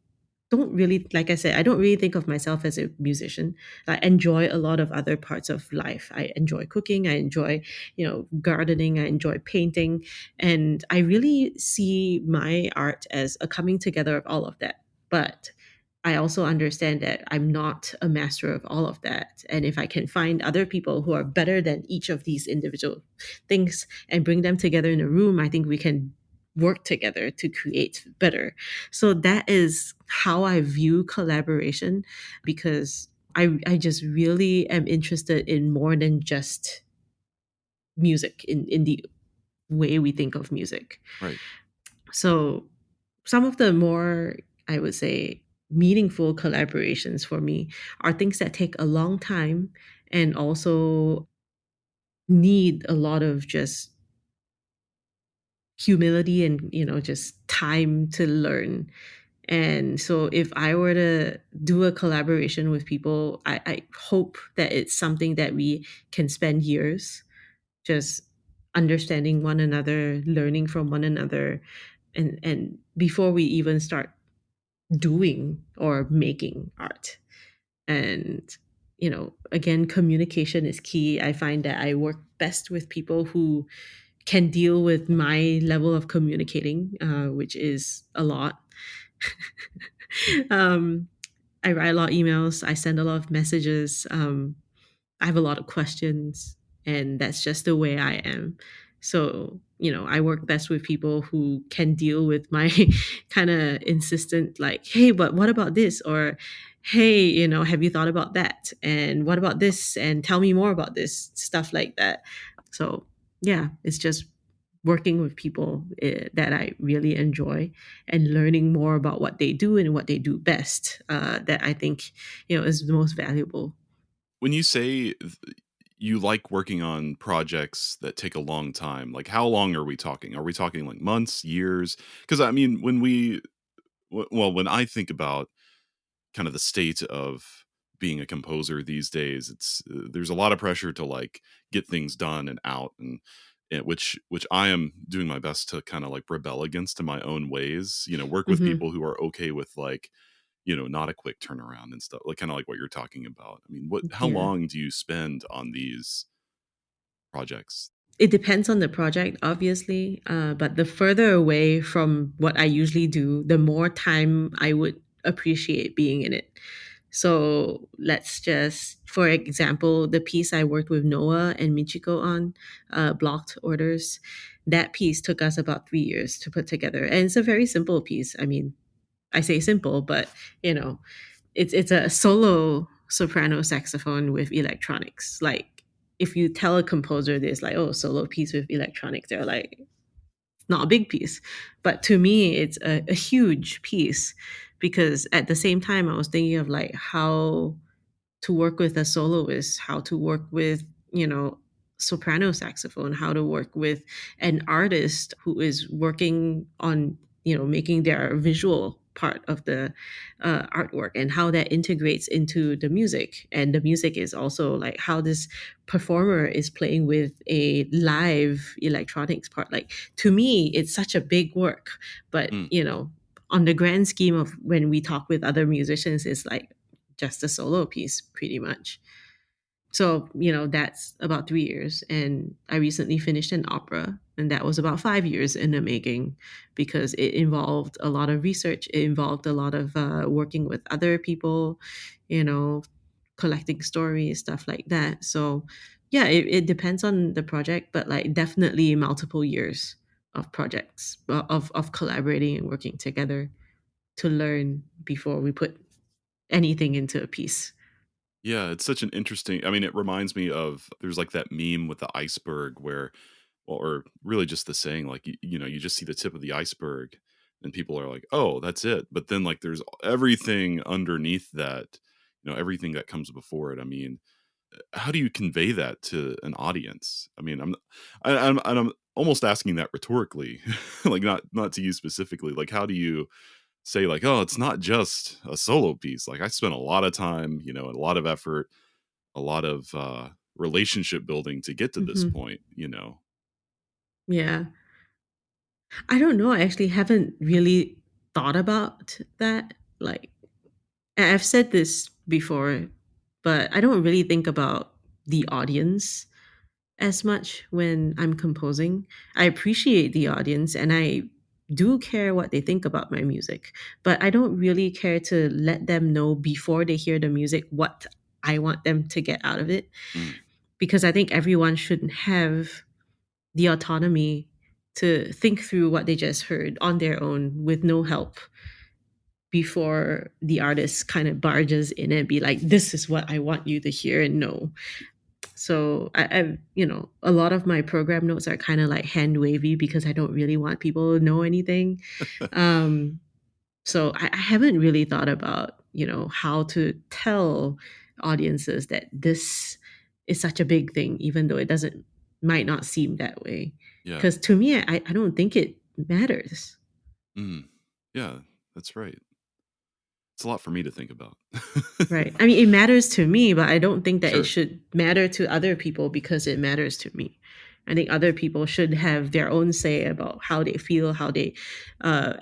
don't really, like I said, I don't really think of myself as a musician. I enjoy a lot of other parts of life. I enjoy cooking, I enjoy, gardening, I enjoy painting, and I really see my art as a coming together of all of that. But I also understand that I'm not a master of all of that. And if I can find other people who are better than each of these individual things and bring them together in a room, I think we can work together to create better. So that is how I view collaboration because I just really am interested in more than just music in the way we think of music.
Right.
So some of the more, I would say, meaningful collaborations for me are things that take a long time and also need a lot of just humility and just time to learn. And so if I were to do a collaboration with people, I hope that it's something that we can spend years just understanding one another, learning from one another, and before we even start doing or making art. And again, communication is key. I find that I work best with people who can deal with my level of communicating, which is a lot. um, I write a lot of emails. I send a lot of messages. I have a lot of questions, and that's just the way I am. So, I work best with people who can deal with my kind of insistent, like, hey, but what about this? Or, hey, have you thought about that? And what about this? And tell me more about this, stuff like that. So, yeah, it's just working with people that I really enjoy and learning more about what they do and what they do best, that I think, is the most valuable.
When you say you like working on projects that take a long time, like how long are we talking? Are we talking like months, years? Because I mean, well, when I think about kind of the state of being a composer these days, it's there's a lot of pressure to like get things done and out, and which I am doing my best to kind of like rebel against in my own ways. Work with
Hmm.
people who are okay with like not a quick turnaround and stuff, like kind of like what you're talking about. I mean, how
Yeah.
long do you spend on these projects?
It depends on the project, obviously, but the further away from what I usually do, the more time I would appreciate being in it. So let's just, for example, the piece I worked with Noah and Michiko on, blocked orders, that piece took us about 3 years to put together. And it's a very simple piece. I mean, I say simple, but you know, it's a solo soprano saxophone with electronics. Like if you tell a composer this, like, oh, solo piece with electronics, they're like, not a big piece. But to me, it's a huge piece because at the same time, I was thinking of like how to work with a soloist, how to work with, soprano saxophone, how to work with an artist who is working on, making their visual part of the artwork and how that integrates into the music. And the music is also like how this performer is playing with a live electronics part. Like to me, it's such a big work, but
Mm.
on the grand scheme of when we talk with other musicians, it's like just a solo piece pretty much. So, that's about 3 years. And I recently finished an opera, and that was about 5 years in the making because it involved a lot of research. It involved a lot of working with other people, you know, collecting stories, stuff like that. So, yeah, it depends on the project, but like definitely multiple years of projects, of collaborating and working together to learn before we put anything into a piece.
Yeah, it's such an interesting. I mean, it reminds me of there's like that meme with the iceberg where, or really just the saying, like you just see the tip of the iceberg, and people are like, "Oh, that's it." But then like there's everything underneath that, everything that comes before it. I mean, how do you convey that to an audience? I mean, I'm almost asking that rhetorically, like not to you specifically. Like, how do you say like, oh, it's not just a solo piece. Like I spent a lot of time, and a lot of effort, a lot of relationship building to get to this
Hmm.
point.
Yeah. I don't know. I actually haven't really thought about that. Like, I've said this before, but I don't really think about the audience as much when I'm composing. I appreciate the audience and I do care what they think about my music, but I don't really care to let them know before they hear the music what I want them to get out of it
Mm,
because I think everyone should have the autonomy to think through what they just heard on their own with no help before the artist kind of barges in and be like, this is what I want you to hear and know. So a lot of my program notes are kind of like hand wavy because I don't really want people to know anything. Um, so I haven't really thought about, how to tell audiences that this is such a big thing, even though it doesn't might not seem that way.
yeah.
Because to me, I don't think it matters.
Mm, yeah. That's right. It's a lot for me to think about.
Right. I mean, it matters to me, but I don't think that it
Sure.
should matter to other people because it matters to me. I think other people should have their own say about how they feel, how they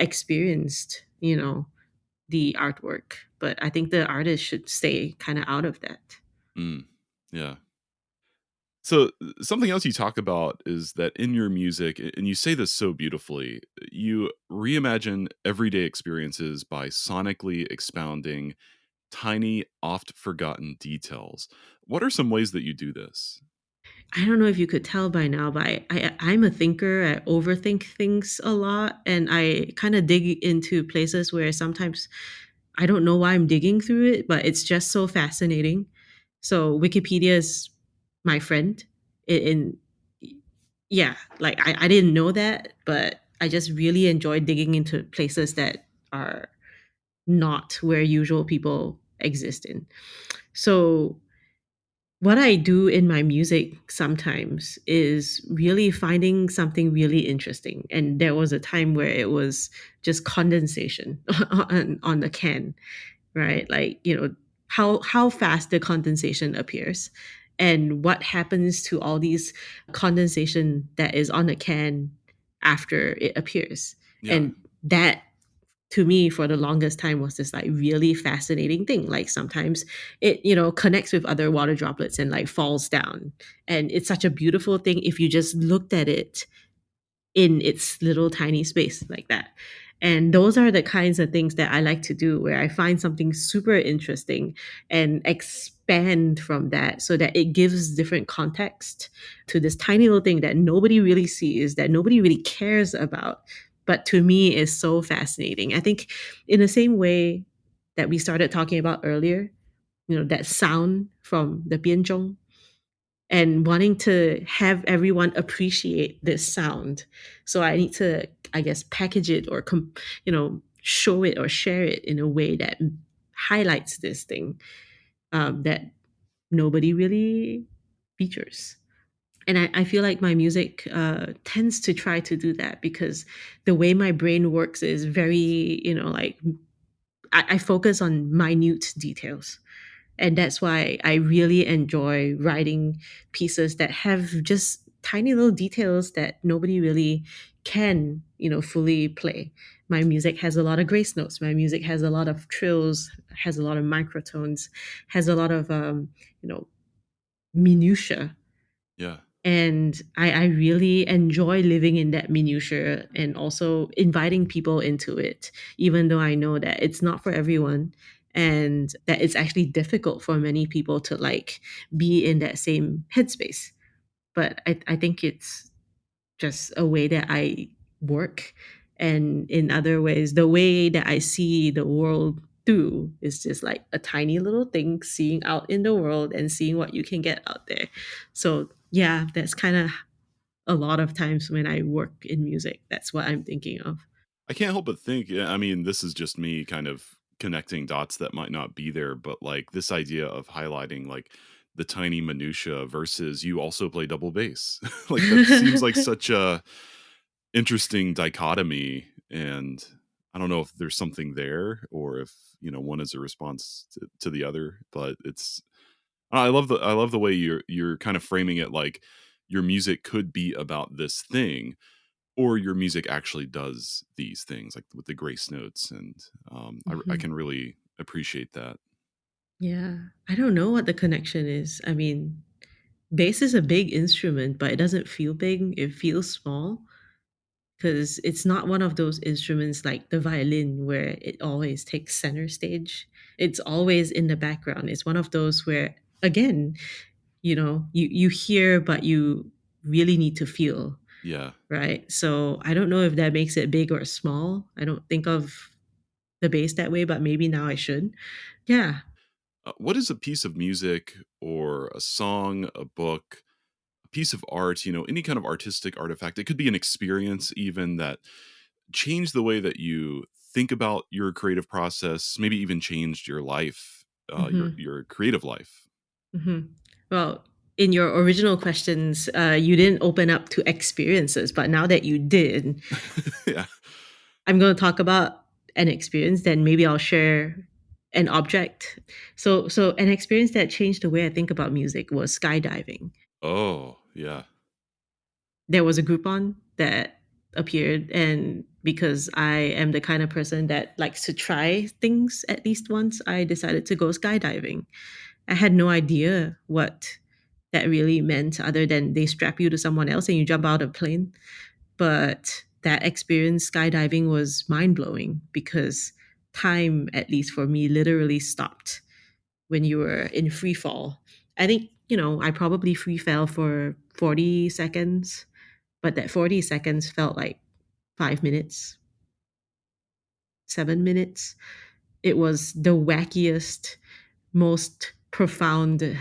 experienced, the artwork. But I think the artist should stay kind of out of that.
Mm, yeah. So something else you talk about is that in your music, and you say this so beautifully, you reimagine everyday experiences by sonically expounding tiny, oft forgotten details. What are some ways that you do this?
I don't know if you could tell by now, but I'm a thinker. I overthink things a lot, and I kind of dig into places where sometimes I don't know why I'm digging through it, but it's just so fascinating. So Wikipedia is my friend. In yeah, like I didn't know that, but I just really enjoy digging into places that are not where usual people exist in. So what I do in my music sometimes is really finding something really interesting. And there was a time where it was just condensation on the can, right? Like, how fast the condensation appears and what happens to all these condensation that is on the can after it appears.
Yeah.
And that to me for the longest time was this like really fascinating thing. Like sometimes it connects with other water droplets and like falls down, and it's such a beautiful thing if you just looked at it in its little tiny space like that. And those are the kinds of things that I like to do, where I find something super interesting and expand from that so that it gives different context to this tiny little thing that nobody really sees, that nobody really cares about, but to me is so fascinating. I think in the same way that we started talking about earlier, that sound from the bianzhong, and wanting to have everyone appreciate this sound. So I need to, I guess, package it or, show it or share it in a way that highlights this thing that nobody really features. And I feel like my music tends to try to do that because the way my brain works is very, like I focus on minute details, and that's why I really enjoy writing pieces that have just tiny little details that nobody really can, fully play. My music has a lot of grace notes. My music has a lot of trills, has a lot of microtones, has a lot of you know, minutia.
Yeah.
And I really enjoy living in that minutia and also inviting people into it, even though I know that it's not for everyone and that it's actually difficult for many people to like be in that same headspace. But I think it's just a way that I work. And in other ways, the way that I see the world through is just like a tiny little thing, seeing out in the world and seeing what you can get out there. So, yeah, that's kind of a lot of times when I work in music. That's what I'm thinking of.
I can't help but think, yeah, I mean, this is just me kind of connecting dots that might not be there, but like this idea of highlighting like the tiny minutia versus you also play double bass. Like that seems like such a interesting dichotomy, and I don't know if there's something there or if, one is a response to the other, but it's I love the way you're kind of framing it like your music could be about this thing, or your music actually does these things like with the grace notes, and I
Mhm.
can really appreciate that.
Yeah. I don't know what the connection is. I mean, bass is a big instrument, but it doesn't feel big. It feels small because it's not one of those instruments like the violin where it always takes center stage. It's always in the background. It's one of those where, again, you hear, but you really need to feel,
Yeah.
right? So I don't know if that makes it big or small. I don't think of the bass that way, but maybe now I should. Yeah.
What is a piece of music or a song, a book, a piece of art, any kind of artistic artifact? It could be an experience even that changed the way that you think about your creative process, maybe even changed your life,
Hmm.
your creative life.
Hmm. Well, in your original questions, you didn't open up to experiences, but now that you did,
Yeah.
I'm going to talk about an experience. Then maybe I'll share an object. So an experience that changed the way I think about music was skydiving.
Oh, yeah.
There was a Groupon that appeared, and because I am the kind of person that likes to try things at least once, I decided to go skydiving. I had no idea what that really meant other than they strap you to someone else and you jump out of a plane. But that experience skydiving was mind-blowing because time, at least for me, literally stopped when you were in free fall. I think, I probably free fell for 40 seconds, but that 40 seconds felt like 5 minutes, 7 minutes. It was the wackiest, most profound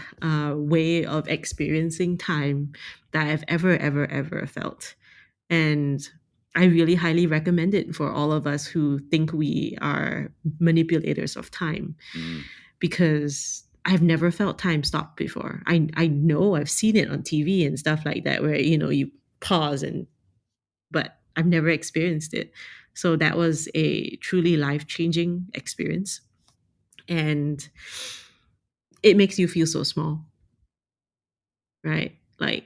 way of experiencing time that I've ever felt. And I really highly recommend it for all of us who think we are manipulators of time,
Mm.
because I've never felt time stop before. I know I've seen it on TV and stuff like that where you pause, and but I've never experienced it. So that was a truly life-changing experience, and it makes you feel so small, right? Like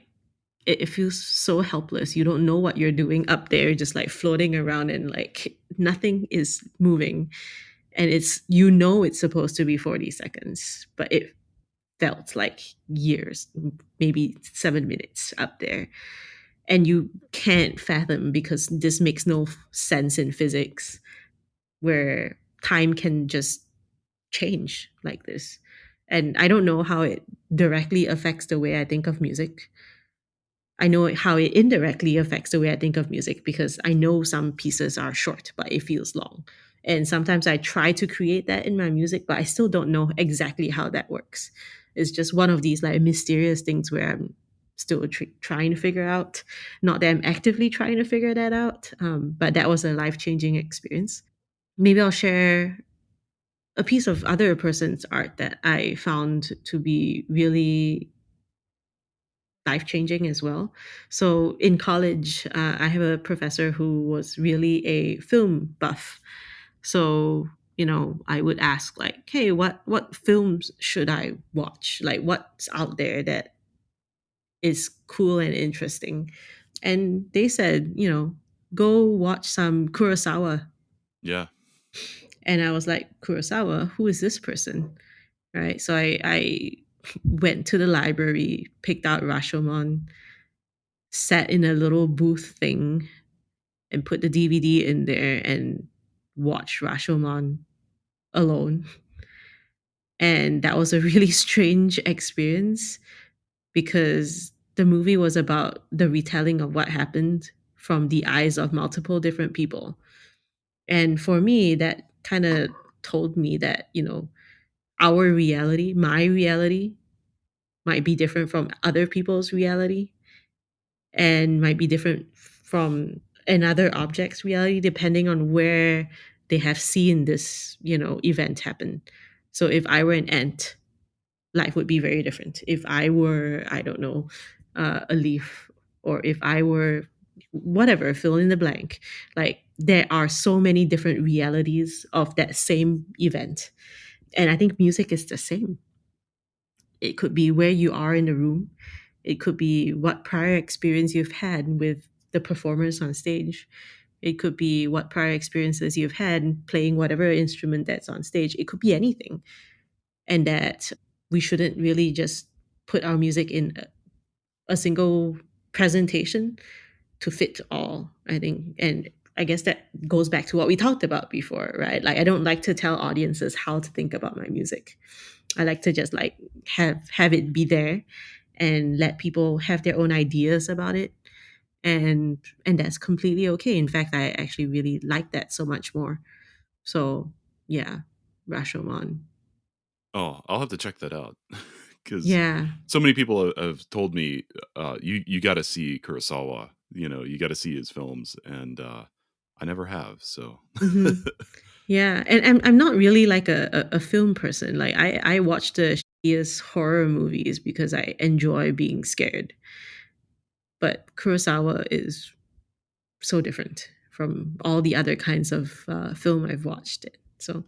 it feels so helpless. You don't know what you're doing up there, just like floating around, and like nothing is moving. And it's supposed to be 40 seconds, but it felt like years, maybe 7 minutes up there. And you can't fathom, because this makes no sense in physics, where time can just change like this. And I don't know how it directly affects the way I think of music. I know how it indirectly affects the way I think of music, because I know some pieces are short, but it feels long. And sometimes I try to create that in my music, but I still don't know exactly how that works. It's just one of these like mysterious things where I'm still trying to figure out. Not that I'm actively trying to figure that out, but that was a life changing experience. Maybe I'll share a piece of other person's art that I found to be really life changing as well. So in college, I have a professor who was really a film buff. So I would ask like, "Hey, what films should I watch? Like, what's out there that is cool and interesting?" And they said, go watch some Kurosawa.
Yeah.
And I was like, Kurosawa, who is this person? Right. So I went to the library, picked out Rashomon, sat in a little booth thing, and put the DVD in there and watched Rashomon alone. And that was a really strange experience, because the movie was about the retelling of what happened from the eyes of multiple different people. And for me, that kind of told me that, our reality, my reality, might be different from other people's reality, and might be different from another object's reality, depending on where they have seen this event happen. So if I were an ant, life would be very different. If I were, I don't know, a leaf, or if I were whatever, fill in the blank, like there are so many different realities of that same event. And I think music is the same. It could be where you are in the room. It could be what prior experience you've had with the performers on stage. It could be what prior experiences you've had playing whatever instrument that's on stage. It could be anything. And that we shouldn't really just put our music in a single presentation to fit all, I think. And I guess that goes back to what we talked about before, right? Like I don't like to tell audiences how to think about my music. I like to just like have it be there and let people have their own ideas about it. And that's completely okay. In fact, I actually really like that so much more. So yeah, Rashomon.
Oh, I'll have to check that out because
Yeah.
so many people have told me, you got to see Kurosawa. You got to see his films, and I never have. So,
Hmm. Yeah, and I'm not really like a film person. Like I watch the shittiest horror movies because I enjoy being scared. But Kurosawa is so different from all the other kinds of film I've watched it. So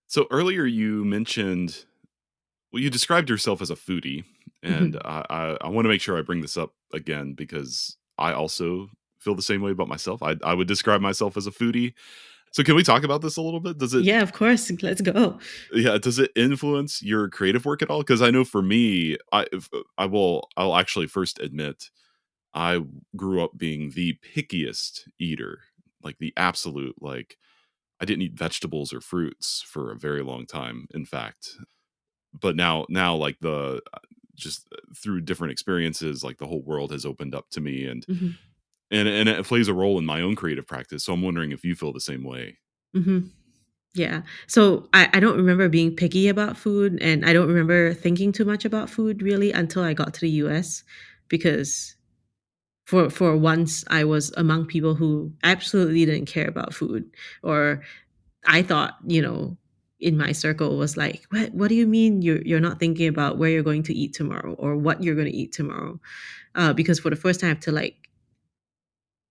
so earlier you mentioned, well, you described yourself as a foodie, and
mhm.
I want to make sure I bring this up again because I also feel the same way about myself. I would describe myself as a foodie. So can we talk about this a little bit? Does it
Yeah, of course. Let's go.
Yeah, does it influence your creative work at all? Because I know for me, I'll actually first admit I grew up being the pickiest eater, like the absolute, like I didn't eat vegetables or fruits for a very long time, in fact. But now like the just through different experiences, like the whole world has opened up to me, and
Hmm.
and it plays a role in my own creative practice. So I'm wondering if you feel the same way.
Hmm. Yeah. So I don't remember being picky about food, and I don't remember thinking too much about food really until I got to the US, because for once I was among people who absolutely didn't care about food, or I thought, in my circle was like, what do you mean you're not thinking about where you're going to eat tomorrow or what you're going to eat tomorrow? Because for the first time I have to like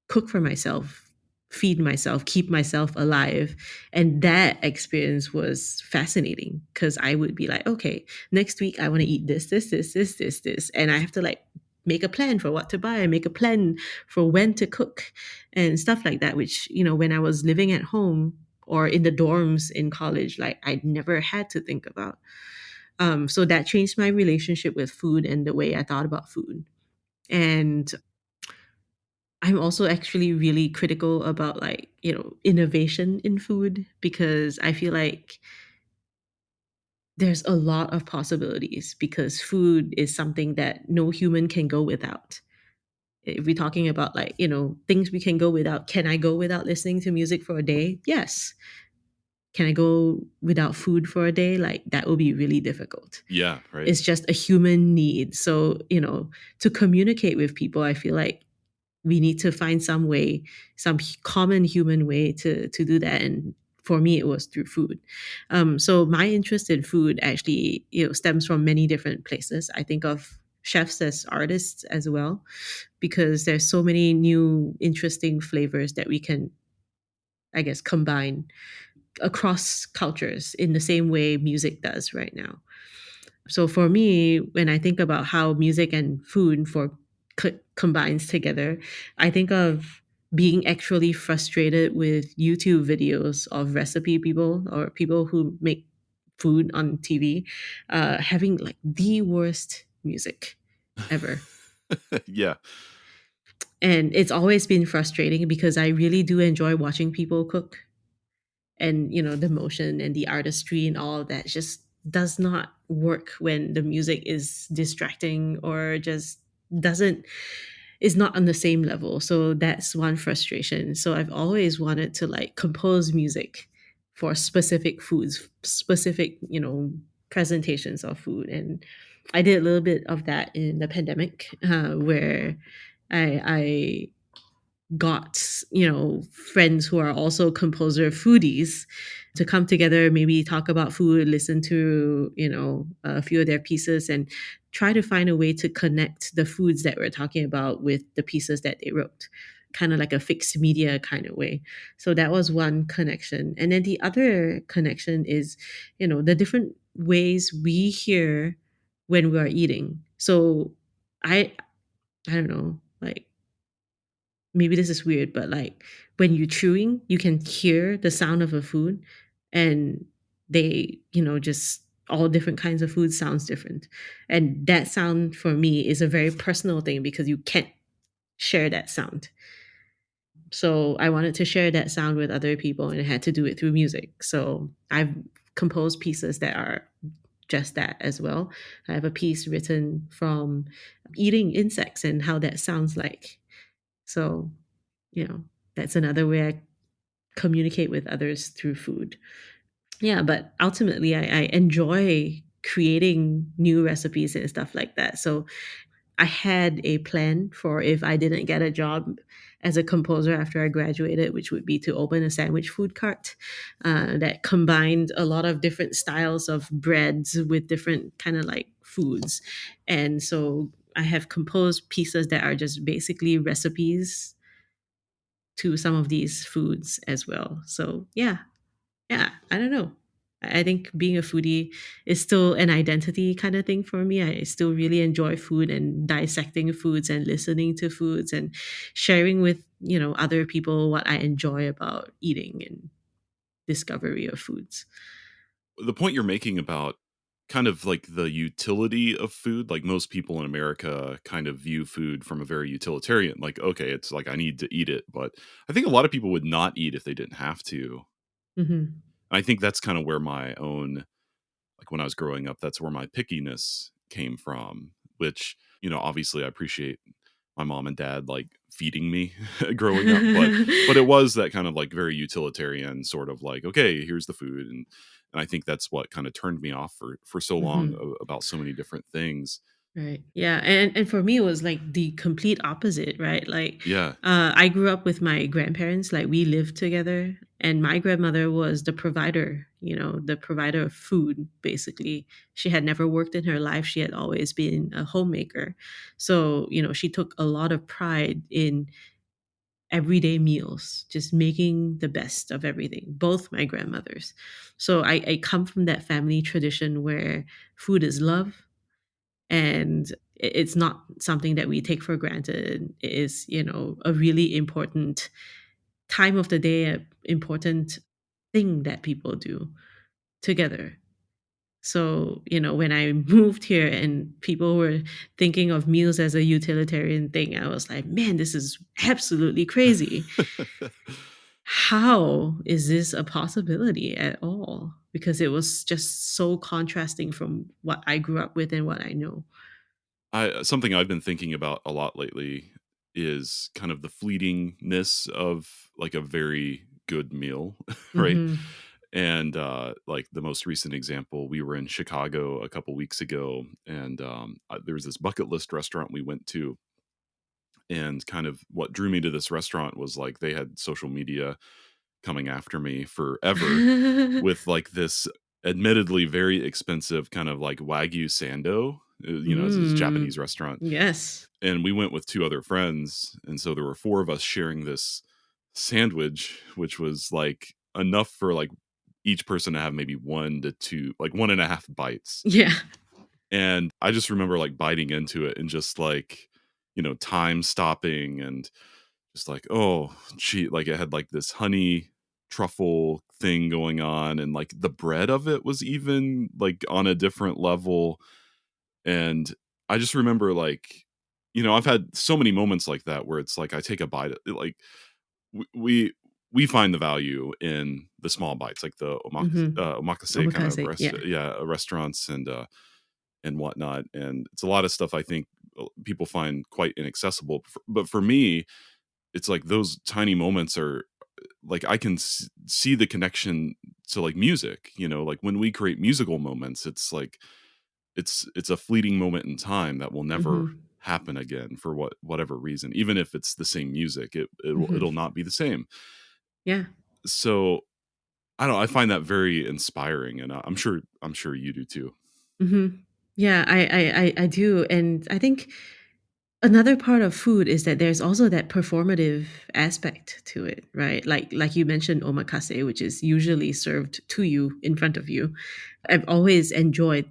cook for myself, feed myself, keep myself alive. And that experience was fascinating because I would be like, okay, next week I want to eat this. And I have to like make a plan for what to buy, make a plan for when to cook and stuff like that, which, when I was living at home or in the dorms in college, like I never had to think about. So that changed my relationship with food and the way I thought about food. And I'm also actually really critical about like, innovation in food because I feel like there's a lot of possibilities because food is something that no human can go without. If we're talking about like, things we can go without, can I go without listening to music for a day? Yes. Can I go without food for a day? Like that will be really difficult.
Yeah, right.
It's just a human need. So, to communicate with people, I feel like we need to find some way, some common human way to do that. And for me, it was through food. So my interest in food actually, stems from many different places. I think of chefs as artists as well, because there's so many new, interesting flavors that we can, I guess, combine across cultures in the same way music does right now. So for me, when I think about how music and food combines together, I think of being actually frustrated with YouTube videos of recipe people or people who make food on TV, having like the worst music ever.
Yeah.
And it's always been frustrating because I really do enjoy watching people cook, and the motion and the artistry and all of that just does not work when the music is distracting or just doesn't is not on the same level. So that's one frustration. So I've always wanted to like compose music for specific foods, specific presentations of food. And I did a little bit of that in the pandemic, where I got friends who are also composer foodies to come together, maybe talk about food, listen to a few of their pieces, and try to find a way to connect the foods that we're talking about with the pieces that they wrote, kind of like a fixed media kind of way. So that was one connection. And then the other connection is the different ways we hear when we are eating. So I don't know, like, maybe this is weird, but like when you're chewing, you can hear the sound of a food, and they, just all different kinds of food sounds different. And that sound for me is a very personal thing because you can't share that sound. So I wanted to share that sound with other people and I had to do it through music. So I've composed pieces that are just that as well. I have a piece written from eating insects and how that sounds like. So you know, that's another way I communicate with others through food. Yeah, but ultimately, I enjoy creating new recipes and stuff like that. So I had a plan for if I didn't get a job as a composer after I graduated, which would be to open a sandwich food cart that combined a lot of different styles of breads with different kind of like foods. And so I have composed pieces that are just basically recipes to some of these foods as well. So yeah, I don't know. I think being a foodie is still an identity kind of thing for me. I still really enjoy food and dissecting foods and listening to foods and sharing with, other people what I enjoy about eating and discovery of foods.
The point you're making about kind of like the utility of food, like most people in America kind of view food from a very utilitarian, like, okay, it's like I need to eat it. But I think a lot of people would not eat if they didn't have to.
Mhm.
I think that's kind of where my own, like when I was growing up, that's where my pickiness came from, which, obviously I appreciate my mom and dad like feeding me growing up, but it was that kind of like very utilitarian sort of like, okay, here's the food. And I think that's what kind of turned me off for so long
Mhm.
about so many different things.
Right. Yeah. And for me, it was like the complete opposite, right? Like,
Yeah.
I grew up with my grandparents, like, we lived together, and my grandmother was the provider, the provider of food, basically. She had never worked in her life. She had always been a homemaker. So, she took a lot of pride in everyday meals, just making the best of everything, both my grandmothers. So I come from that family tradition where food is love, and it's not something that we take for granted. It is, a really important time of the day, an important thing that people do together. So, when I moved here and people were thinking of meals as a utilitarian thing, I was like, man, this is absolutely crazy. How is this a possibility at all? Because it was just so contrasting from what I grew up with and what I know.
I something I've been thinking about a lot lately is kind of the fleetingness of like a very good meal, right?
Mhm.
And like the most recent example, we were in Chicago a couple weeks ago, and there was this bucket list restaurant we went to, and kind of what drew me to this restaurant was like they had social media coming after me forever with like this admittedly very expensive kind of like Wagyu sando, it's this
Mm.
Japanese restaurant,
Yes.
and we went with two other friends, and so there were four of us sharing this sandwich, which was like enough for like each person to have maybe one to two, like one and a half bites.
Yeah.
And I just remember like biting into it and just like, time stopping and just like, oh, gee, like it had like this honey truffle thing going on. And like the bread of it was even like on a different level. And I just remember like, I've had so many moments like that where it's like I take a bite, like w- we, we find the value in the small bites, like the
Mhm.
omakase kind of
Omakase, yeah.
restaurants and whatnot. And it's a lot of stuff I think people find quite inaccessible. But for me, it's like those tiny moments are like I can see the connection to like music. Like when we create musical moments, it's like it's a fleeting moment in time that will never
Mhm.
happen again for whatever reason. Even if it's the same music, it'll
Mhm.
not be the same.
Yeah.
So I don't know, I find that very inspiring, and I'm sure you do too.
Mhm. Yeah, I do, and I think another part of food is that there's also that performative aspect to it, right? Like you mentioned omakase, which is usually served to you in front of you. I've always enjoyed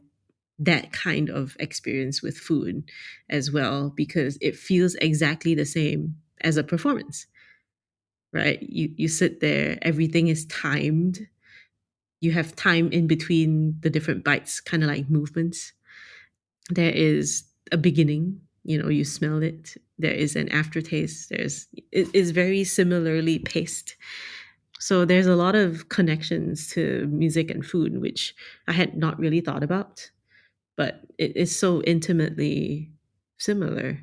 that kind of experience with food as well because it feels exactly the same as a performance, right? You sit there, everything is timed. You have time in between the different bites, kind of like movements. There is a beginning, you smell it. There is an aftertaste. It is very similarly paced. So there's a lot of connections to music and food, which I had not really thought about, but it is so intimately similar.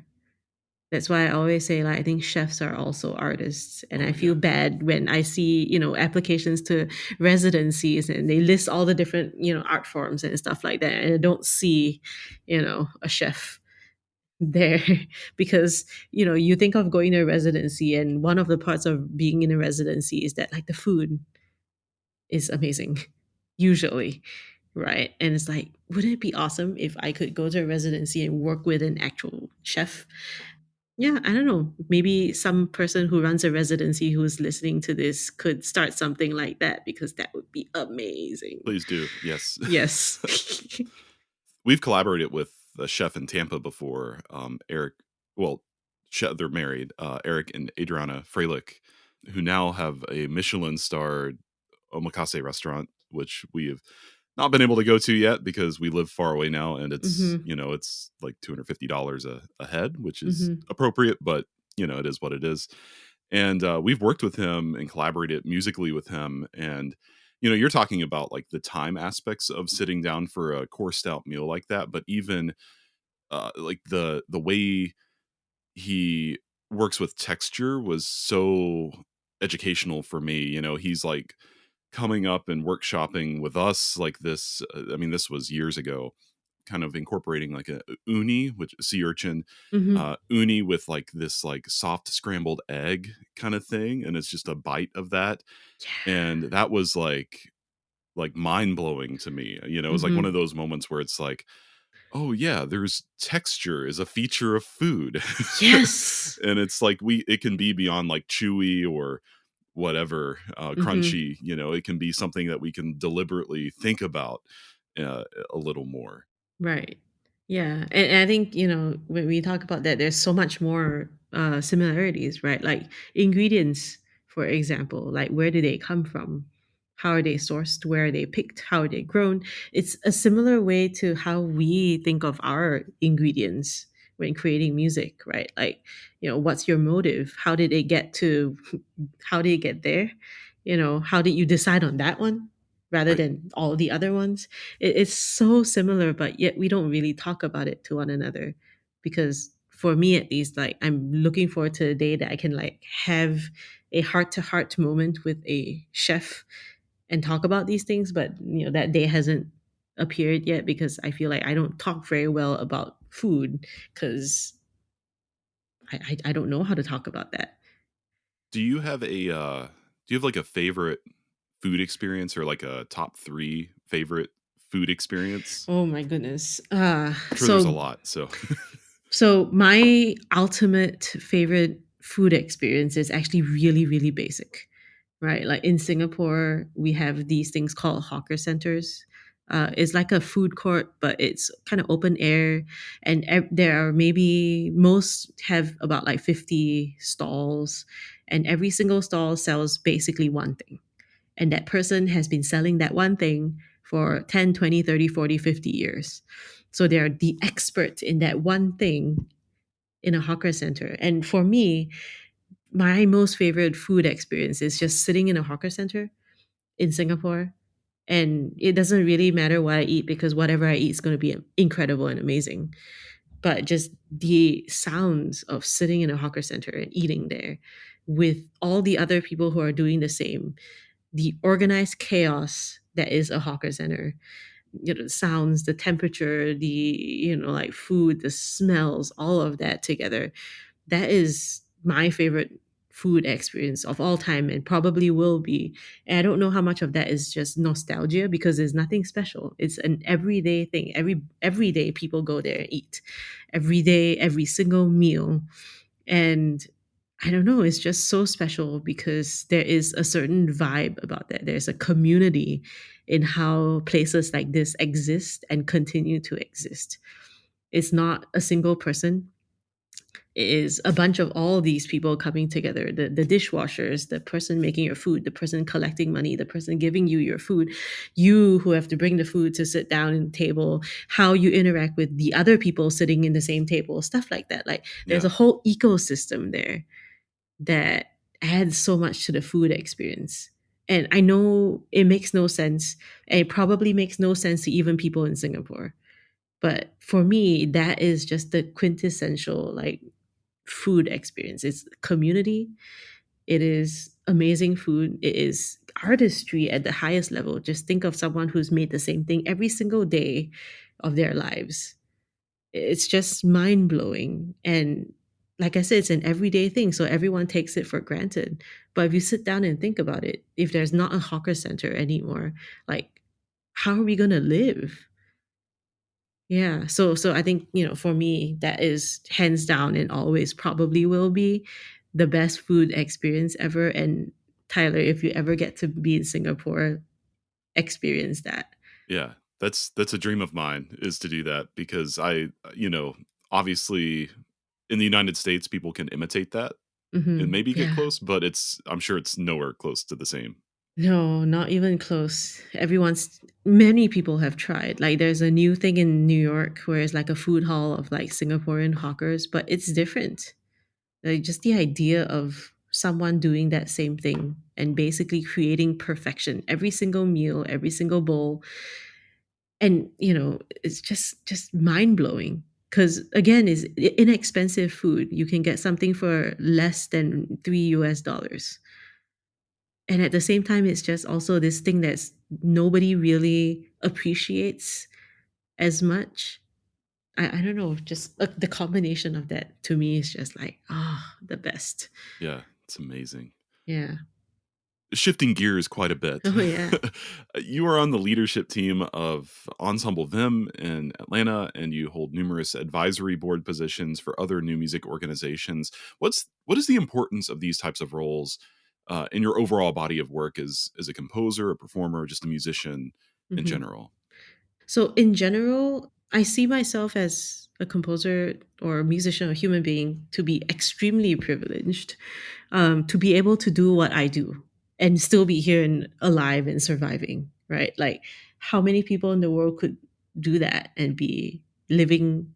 That's why I always say, like, I think chefs are also artists, and I
Oh
feel
yeah.
bad when I see, applications to residencies and they list all the different, art forms and stuff like that, and I don't see, a chef there because, you think of going to a residency, and one of the parts of being in a residency is that, like, the food is amazing, usually, right? And it's like, wouldn't it be awesome if I could go to a residency and work with an actual chef? Yeah, I don't know. Maybe some person who runs a residency who's listening to this could start something like that because that would be amazing.
Please do. Yes.
Yes.
We've collaborated with a chef in Tampa before, Eric. Well, they're married, Eric and Adriana Freilich, who now have a Michelin-starred omakase restaurant, which we have not been able to go to yet because we live far away now, and
Mhm.
it's like $250 a head, which is
Mhm.
appropriate, but it is what it is. And we've worked with him and collaborated musically with him, and you're talking about like the time aspects of sitting down for a coursed out meal like that, but even like the way he works with texture was so educational for me. He's like coming up and workshopping with us like this. I mean, this was years ago, kind of incorporating like a uni, which sea urchin,
Hmm.
uni with like this like soft scrambled egg kind of thing, and it's just a bite of that, and that was like mind blowing to me. It was like one of
Hmm.
those moments where it's like, oh yeah, there's texture is a feature of food.
Yes.
And it's like it can be beyond like chewy or whatever,
Hmm.
crunchy. It can be something that we can deliberately think about a little more.
Right. Yeah. And I think, when we talk about that, there's so much more similarities, right? Like ingredients, for example, like where do they come from? How are they sourced? Where are they picked? How are they grown? It's a similar way to how we think of our ingredients when creating music, right? Like, what's your motive? How did it get to, how did it get there? How did you decide on that one rather
Right.
than all the other ones? It's so similar, but yet we don't really talk about it to one another. Because for me, at least, like I'm looking forward to the day that I can like have a heart to heart moment with a chef and talk about these things. But that day hasn't appeared yet because I feel like I don't talk very well about food because I don't know how to talk about that.
Do you have like a favorite food experience, or like a top 3 favorite food experience?
Oh my goodness.
I'm sure there's a
So
lot, so
So my ultimate favorite food experience is actually really, really basic, right? Like in Singapore, we have these things called hawker centers. It's like a food court, but it's kind of open air, and there are maybe most have about like 50 stalls, and every single stall sells basically one thing, and that person has been selling that one thing for 10, 20, 30, 40, 50 years. So they're the expert in that one thing in a hawker center. And for me, my most favorite food experience is just sitting in a hawker center in Singapore. And it doesn't really matter what I eat because whatever I eat is going to be incredible and amazing. But just the sounds of sitting in a hawker center and eating there with all the other people who are doing the same, the organized chaos that is a hawker center, the sounds, the temperature, the, like food, the smells, all of that together, that is my favorite food experience of all time and probably will be. And I don't know how much of that is just nostalgia because there's nothing special. It's an everyday thing. Every day people go there and eat. Every day, every single meal. And I don't know, it's just so special because there is a certain vibe about that. There's a community in how places like this exist and continue to exist. It's not a single person, is a bunch of all these people coming together, the dishwashers, the person making your food, the person collecting money, the person giving you your food, you who have to bring the food to sit down at the table, how you interact with the other people sitting in the same table, stuff like that. Like there's
yeah.
a whole ecosystem there that adds so much to the food experience. And I know it makes no sense, and it probably makes no sense to even people in Singapore. But for me, that is just the quintessential like food experience. It's community. It is amazing food. It is artistry at the highest level. Just think of someone who's made the same thing every single day of their lives. It's just mind blowing. And like I said, it's an everyday thing. So everyone takes it for granted. But if you sit down and think about it, if there's not a hawker center anymore, like how are we going to live? Yeah. So I think, for me, that is hands down and always probably will be the best food experience ever. And Tyler, if you ever get to be in Singapore, experience that.
Yeah, that's a dream of mine, is to do that, because obviously in the United States people can imitate that and
Hmm.
maybe get
Yeah.
close, but I'm sure it's nowhere close to the same.
No, not even close. Many people have tried. Like, there's a new thing in New York where it's like a food hall of like Singaporean hawkers, but it's different. Like, just the idea of someone doing that same thing and basically creating perfection every single meal, every single bowl. And, it's just mind blowing. because again, is inexpensive food. You can get something for less than $3. And at the same time, it's just also this thing that's nobody really appreciates as much. I don't know, just the combination of that to me is just like, the best.
Yeah, it's amazing.
Yeah.
Shifting gears quite a bit.
Oh, yeah.
You are on the leadership team of Ensemble Vim in Atlanta, and you hold numerous advisory board positions for other new music organizations. What is the importance of these types of roles in your overall body of work as a composer, a performer, just a musician in
Mhm.
general?
So in general, I see myself as a composer or a musician or human being to be extremely privileged, to be able to do what I do and still be here and alive and surviving, right? Like, how many people in the world could do that and be living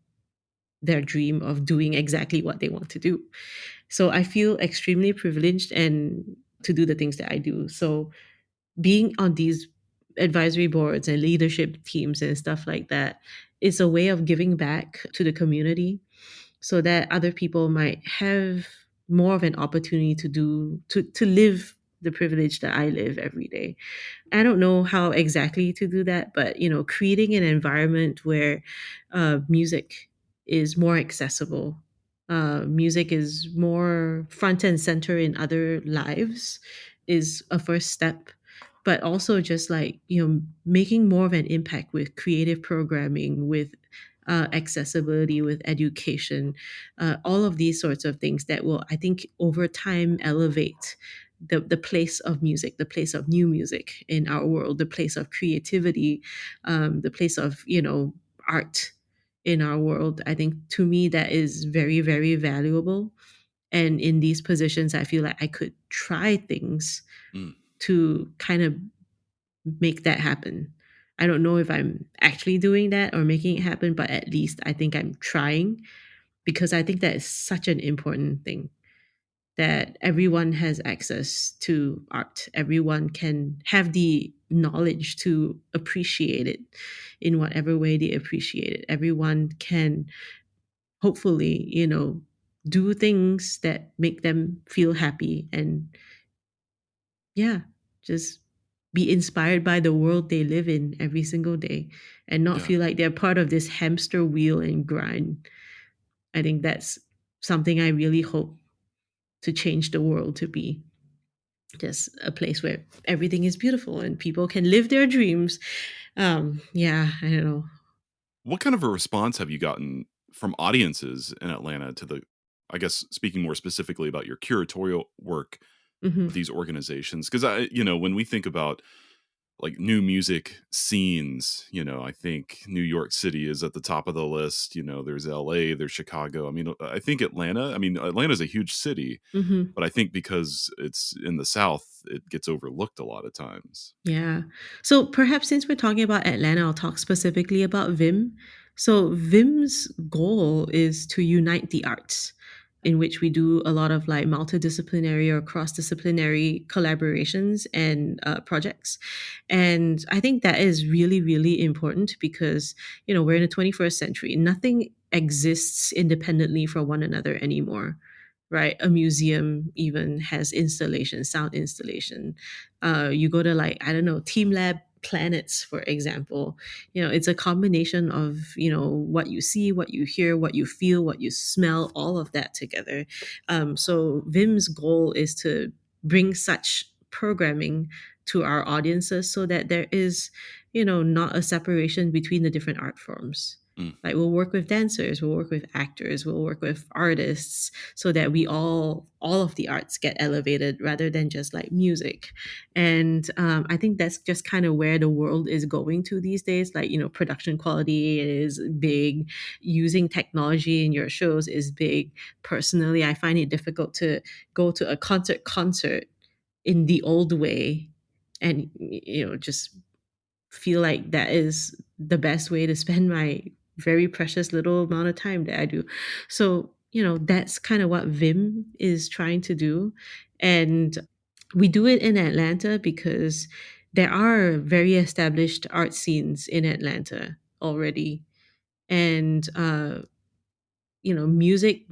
their dream of doing exactly what they want to do? So I feel extremely privileged and to do the things that I do. So being on these advisory boards and leadership teams and stuff like that is a way of giving back to the community so that other people might have more of an opportunity to live the privilege that I live every day. I don't know how exactly to do that, but creating an environment where music is more accessible, music is more front and center in other lives, is a first step. But also just like making more of an impact with creative programming, with accessibility, with education, all of these sorts of things that will, I think, over time elevate the place of music, the place of new music in our world, the place of creativity, the place of art in our world. I think to me that is very, very valuable. And in these positions, I feel like I could try things
Mm,
to kind of make that happen. I don't know if I'm actually doing that or making it happen, but at least I think I'm trying, because I think that is such an important thing, that everyone has access to art. Everyone can have the knowledge to appreciate it in whatever way they appreciate it. Everyone can hopefully, do things that make them feel happy and, yeah, just be inspired by the world they live in every single day and not
yeah.
feel like they're part of this hamster wheel and grind. I think that's something I really hope to change the world to be. Just a place where everything is beautiful and people can live their dreams. Yeah, I don't know.
What kind of a response have you gotten from audiences in Atlanta to the, I guess, speaking more specifically about your curatorial work
Hmm.
with these organizations? Because when we think about like new music scenes, I think New York City is at the top of the list. There's LA, there's Chicago. I mean, I think Atlanta, Atlanta's a huge city,
Hmm.
but I think because it's in the South, it gets overlooked a lot of times.
Yeah. So perhaps since we're talking about Atlanta, I'll talk specifically about Vim. So Vim's goal is to unite the arts, in which we do a lot of like multidisciplinary or cross-disciplinary collaborations and projects. And I think that is really, really important because, we're in the 21st century. Nothing exists independently from one another anymore. Right, a museum even has installation, sound installation. You go to, like, I don't know, Team Lab Planets, for example. It's a combination of what you see, what you hear, what you feel, what you smell, all of that together. So Vim's goal is to bring such programming to our audiences so that there is not a separation between the different art forms.
Mm,
Like, we'll work with dancers, we'll work with actors, we'll work with artists, so that we all of the arts get elevated rather than just like music. And I think that's just kind of where the world is going to these days. Like, production quality is big, using technology in your shows is big. Personally, I find it difficult to go to a concert in the old way and just feel like that is the best way to spend my very precious little amount of time that I do. So, that's kind of what Vim is trying to do. And we do it in Atlanta because there are very established art scenes in Atlanta already. And music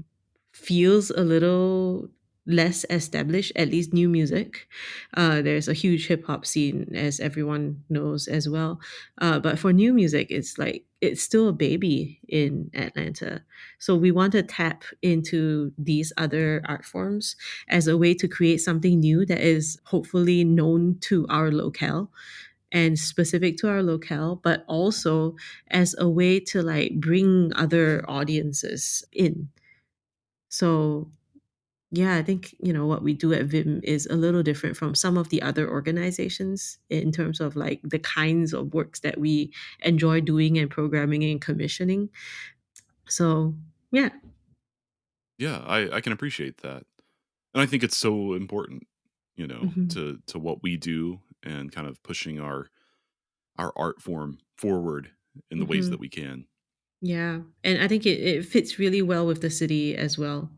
feels a little less established, at least new music. There's a huge hip hop scene, as everyone knows as well. But for new music, it's like it's still a baby in Atlanta. So we want to tap into these other art forms as a way to create something new that is hopefully known to our locale and specific to our locale, but also as a way to like bring other audiences in. So yeah, I think, what we do at Vim is a little different from some of the other organizations in terms of like the kinds of works that we enjoy doing and programming and commissioning. So yeah.
Yeah, I can appreciate that. And I think it's so important,
Hmm.
to what we do and kind of pushing our art form forward in the ways
Hmm.
that we can.
Yeah. And I think it fits really well with the city as well.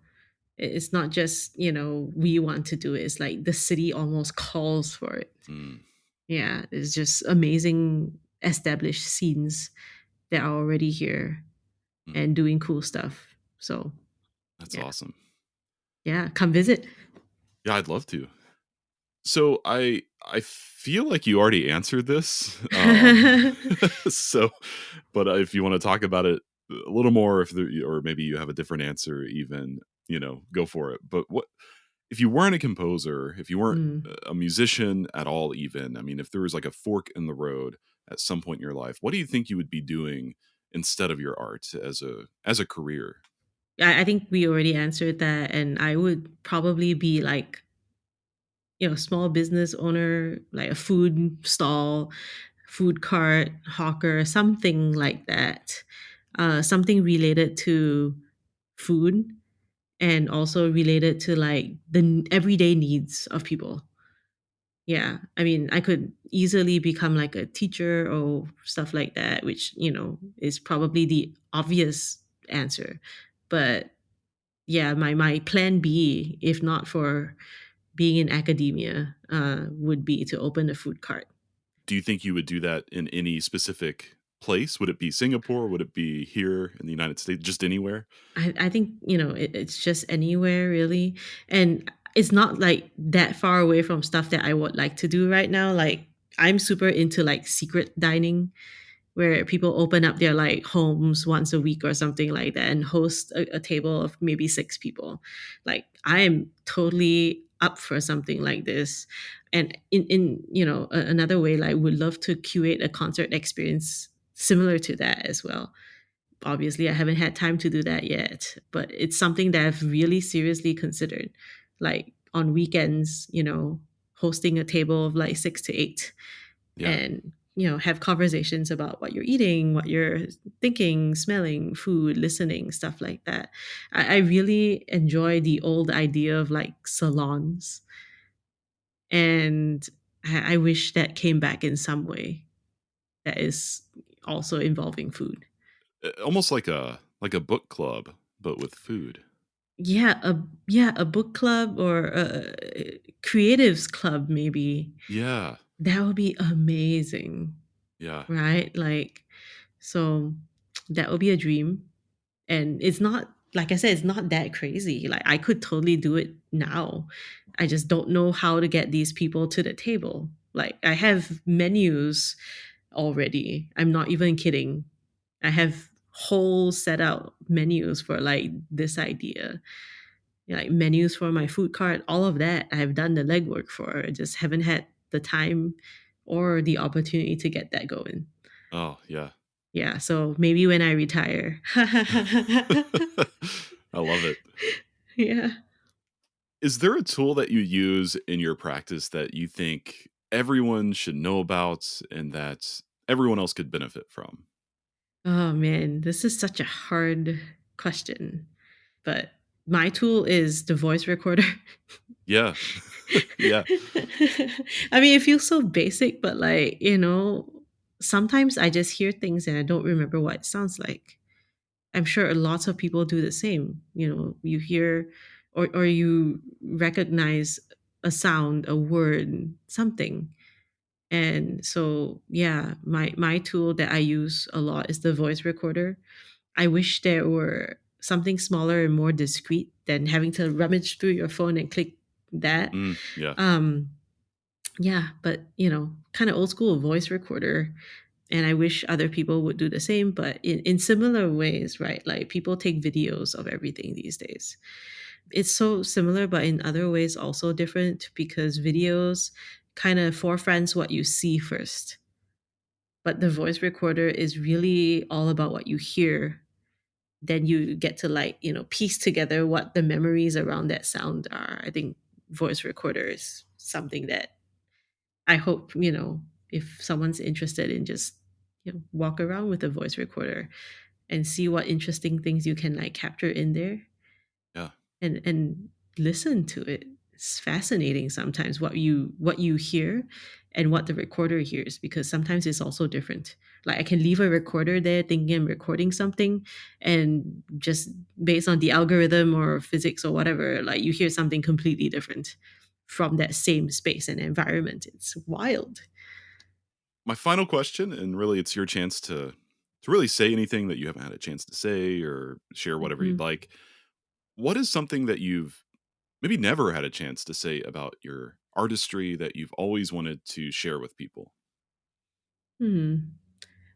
It's not just, we want to do it. It's like the city almost calls for it.
Mm,
Yeah. It's just amazing established scenes that are already here
mm,
and doing cool stuff. So
that's
yeah.
awesome.
Yeah. Come visit.
Yeah, I'd love to. So I feel like you already answered this, so, but if you want to talk about it a little more, if there, or maybe you have a different answer, even, go for it. But what if you weren't a composer, if you weren't
Mm.
a musician at all, even? I mean, if there was like a fork in the road at some point in your life, what do you think you would be doing instead of your art as a career?
I think we already answered that. And I would probably be like, small business owner, like a food stall, food cart, hawker, something like that. Something related to food and also related to like the everyday needs of people. Yeah. I mean, I could easily become like a teacher or stuff like that, which, is probably the obvious answer. But yeah, my plan B, if not for being in academia, would be to open a food cart.
Do you think you would do that in any specific place? Would it be Singapore? Would it be here in the United States? Just anywhere?
I think, it's just anywhere really. And it's not like that far away from stuff that I would like to do right now. Like, I'm super into like secret dining where people open up their like homes once a week or something like that and host a table of maybe six people. Like, I am totally up for something like this. And in another way, like, would love to curate a concert experience similar to that as well. Obviously, I haven't had time to do that yet, but it's something that I've really seriously considered. Like on weekends, hosting a table of like 6 to 8
Yeah.
and, have conversations about what you're eating, what you're thinking, smelling, food, listening, stuff like that. I really enjoy the old idea of like salons. And I wish that came back in some way that is also involving food.
Almost like a book club, but with food.
Yeah, a book club or a creatives club maybe.
Yeah.
That would be amazing,
Yeah.
right? Like, so that would be a dream. And it's not, like I said, it's not that crazy. Like, I could totally do it now. I just don't know how to get these people to the table. Like, I have menus already. I'm not even kidding. I have whole set out menus for like this idea. Like menus for my food cart, all of that I've done the legwork for. I just haven't had the time or the opportunity to get that going.
Oh, yeah.
Yeah, so maybe when I retire.
I love it.
Yeah.
Is there a tool that you use in your practice that you think everyone should know about and that everyone else could benefit from?
Oh man, this is such a hard question. But my tool is the voice recorder.
Yeah. Yeah.
I mean, it feels so basic, but like, sometimes I just hear things and I don't remember what it sounds like. I'm sure lots of people do the same. You hear or you recognize a sound, a word, something. And so yeah, my tool that I use a lot is the voice recorder. I wish there were something smaller and more discreet than having to rummage through your phone and click that.
Yeah.
Um, yeah, but kind of old school voice recorder. And I wish other people would do the same, but in similar ways, right? Like people take videos of everything these days. It's so similar, but in other ways also different because videos kind of forefronts what you see first. But the voice recorder is really all about what you hear. Then you get to piece together what the memories around that sound are. I think voice recorder is something that I hope, if someone's interested in just walk around with a voice recorder and see what interesting things you can capture in there
Yeah.
and listen to it. It's fascinating sometimes what you hear and what the recorder hears because sometimes it's also different. Like I can leave a recorder there thinking I'm recording something and just based on the algorithm or physics or whatever, like you hear something completely different from that same space and environment. It's wild.
My final question, and really it's your chance to really say anything that you haven't had a chance to say or share whatever you'd
Mhm.
like. What is something that you've maybe never had a chance to say about your artistry that you've always wanted to share with people?
Hmm.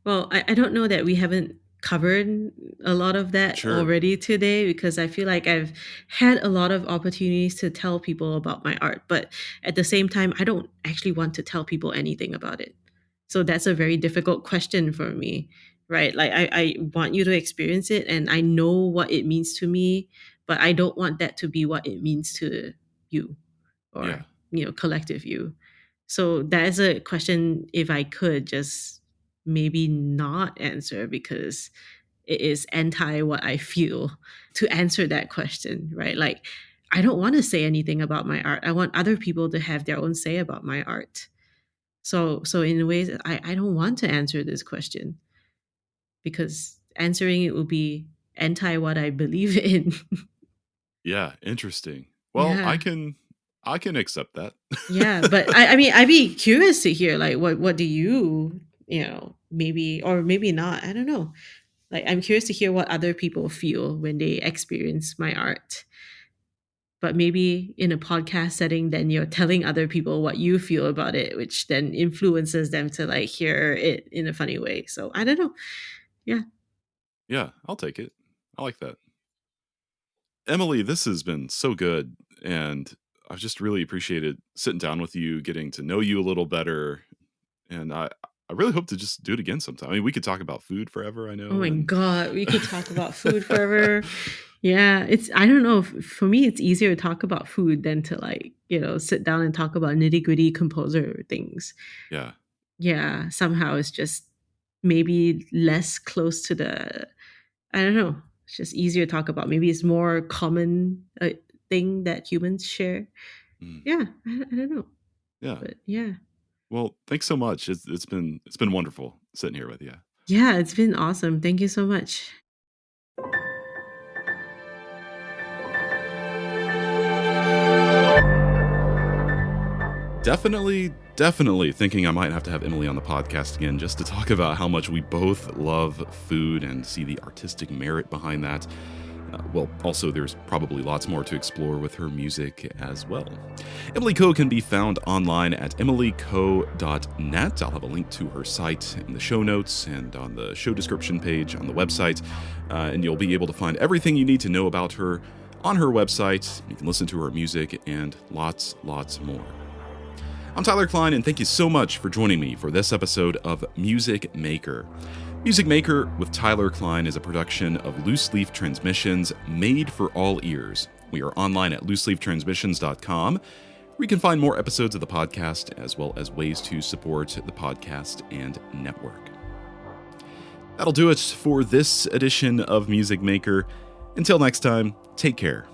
Well, I don't know that we haven't covered a lot of that
Sure.
already today because I feel like I've had a lot of opportunities to tell people about my art, but at the same time, I don't actually want to tell people anything about it. So that's a very difficult question for me, right? Like I want you to experience it and I know what it means to me, but I don't want that to be what it means to you
Yeah.
or collective you. So that is a question if I could just maybe not answer because it is anti what I feel to answer that question, right? Like I don't want to say anything about my art. I want other people to have their own say about my art. So in ways I don't want to answer this question because answering it will be anti what I believe in.
Yeah, interesting. Well, I
Yeah.
can I can accept that.
Yeah, but I mean, I'd be curious to hear like what do you, maybe or maybe not. I don't know. Like I'm curious to hear what other people feel when they experience my art. But maybe in a podcast setting, then you're telling other people what you feel about it, which then influences them to hear it in a funny way. So I don't know. Yeah.
Yeah, I'll take it. I like that. Emily, this has been so good, and I've just really appreciated sitting down with you, getting to know you a little better, and I really hope to just do it again sometime. I mean, we could talk about food forever, I
Oh
know,
my
and
God, we could talk about food forever. Yeah, I don't know. For me, it's easier to talk about food than to sit down and talk about nitty gritty composer things.
yeah.
Yeah, somehow it's just maybe less close to the, I don't know. It's just easier to talk about. Maybe it's more common thing that humans share.
Mm,
Yeah, I don't know.
yeah.
But yeah.
Well, thanks so much. It's been wonderful sitting here with you.
Yeah, it's been awesome. Thank you so much.
Definitely thinking I might have to have Emily on the podcast again just to talk about how much we both love food and see the artistic merit behind that. Well, also, there's probably lots more to explore with her music as well. Emily Koh can be found online at emilykoh.net. I'll have a link to her site in the show notes and on the show description page on the website. And you'll be able to find everything you need to know about her on her website. You can listen to her music and lots more. I'm Tyler Kline, and thank you so much for joining me for this episode of Music Maker. Music Maker with Tyler Kline is a production of Loose Leaf Transmissions, made for all ears. We are online at looseleaftransmissions.com, where you can find more episodes of the podcast, as well as ways to support the podcast and network. That'll do it for this edition of Music Maker. Until next time, take care.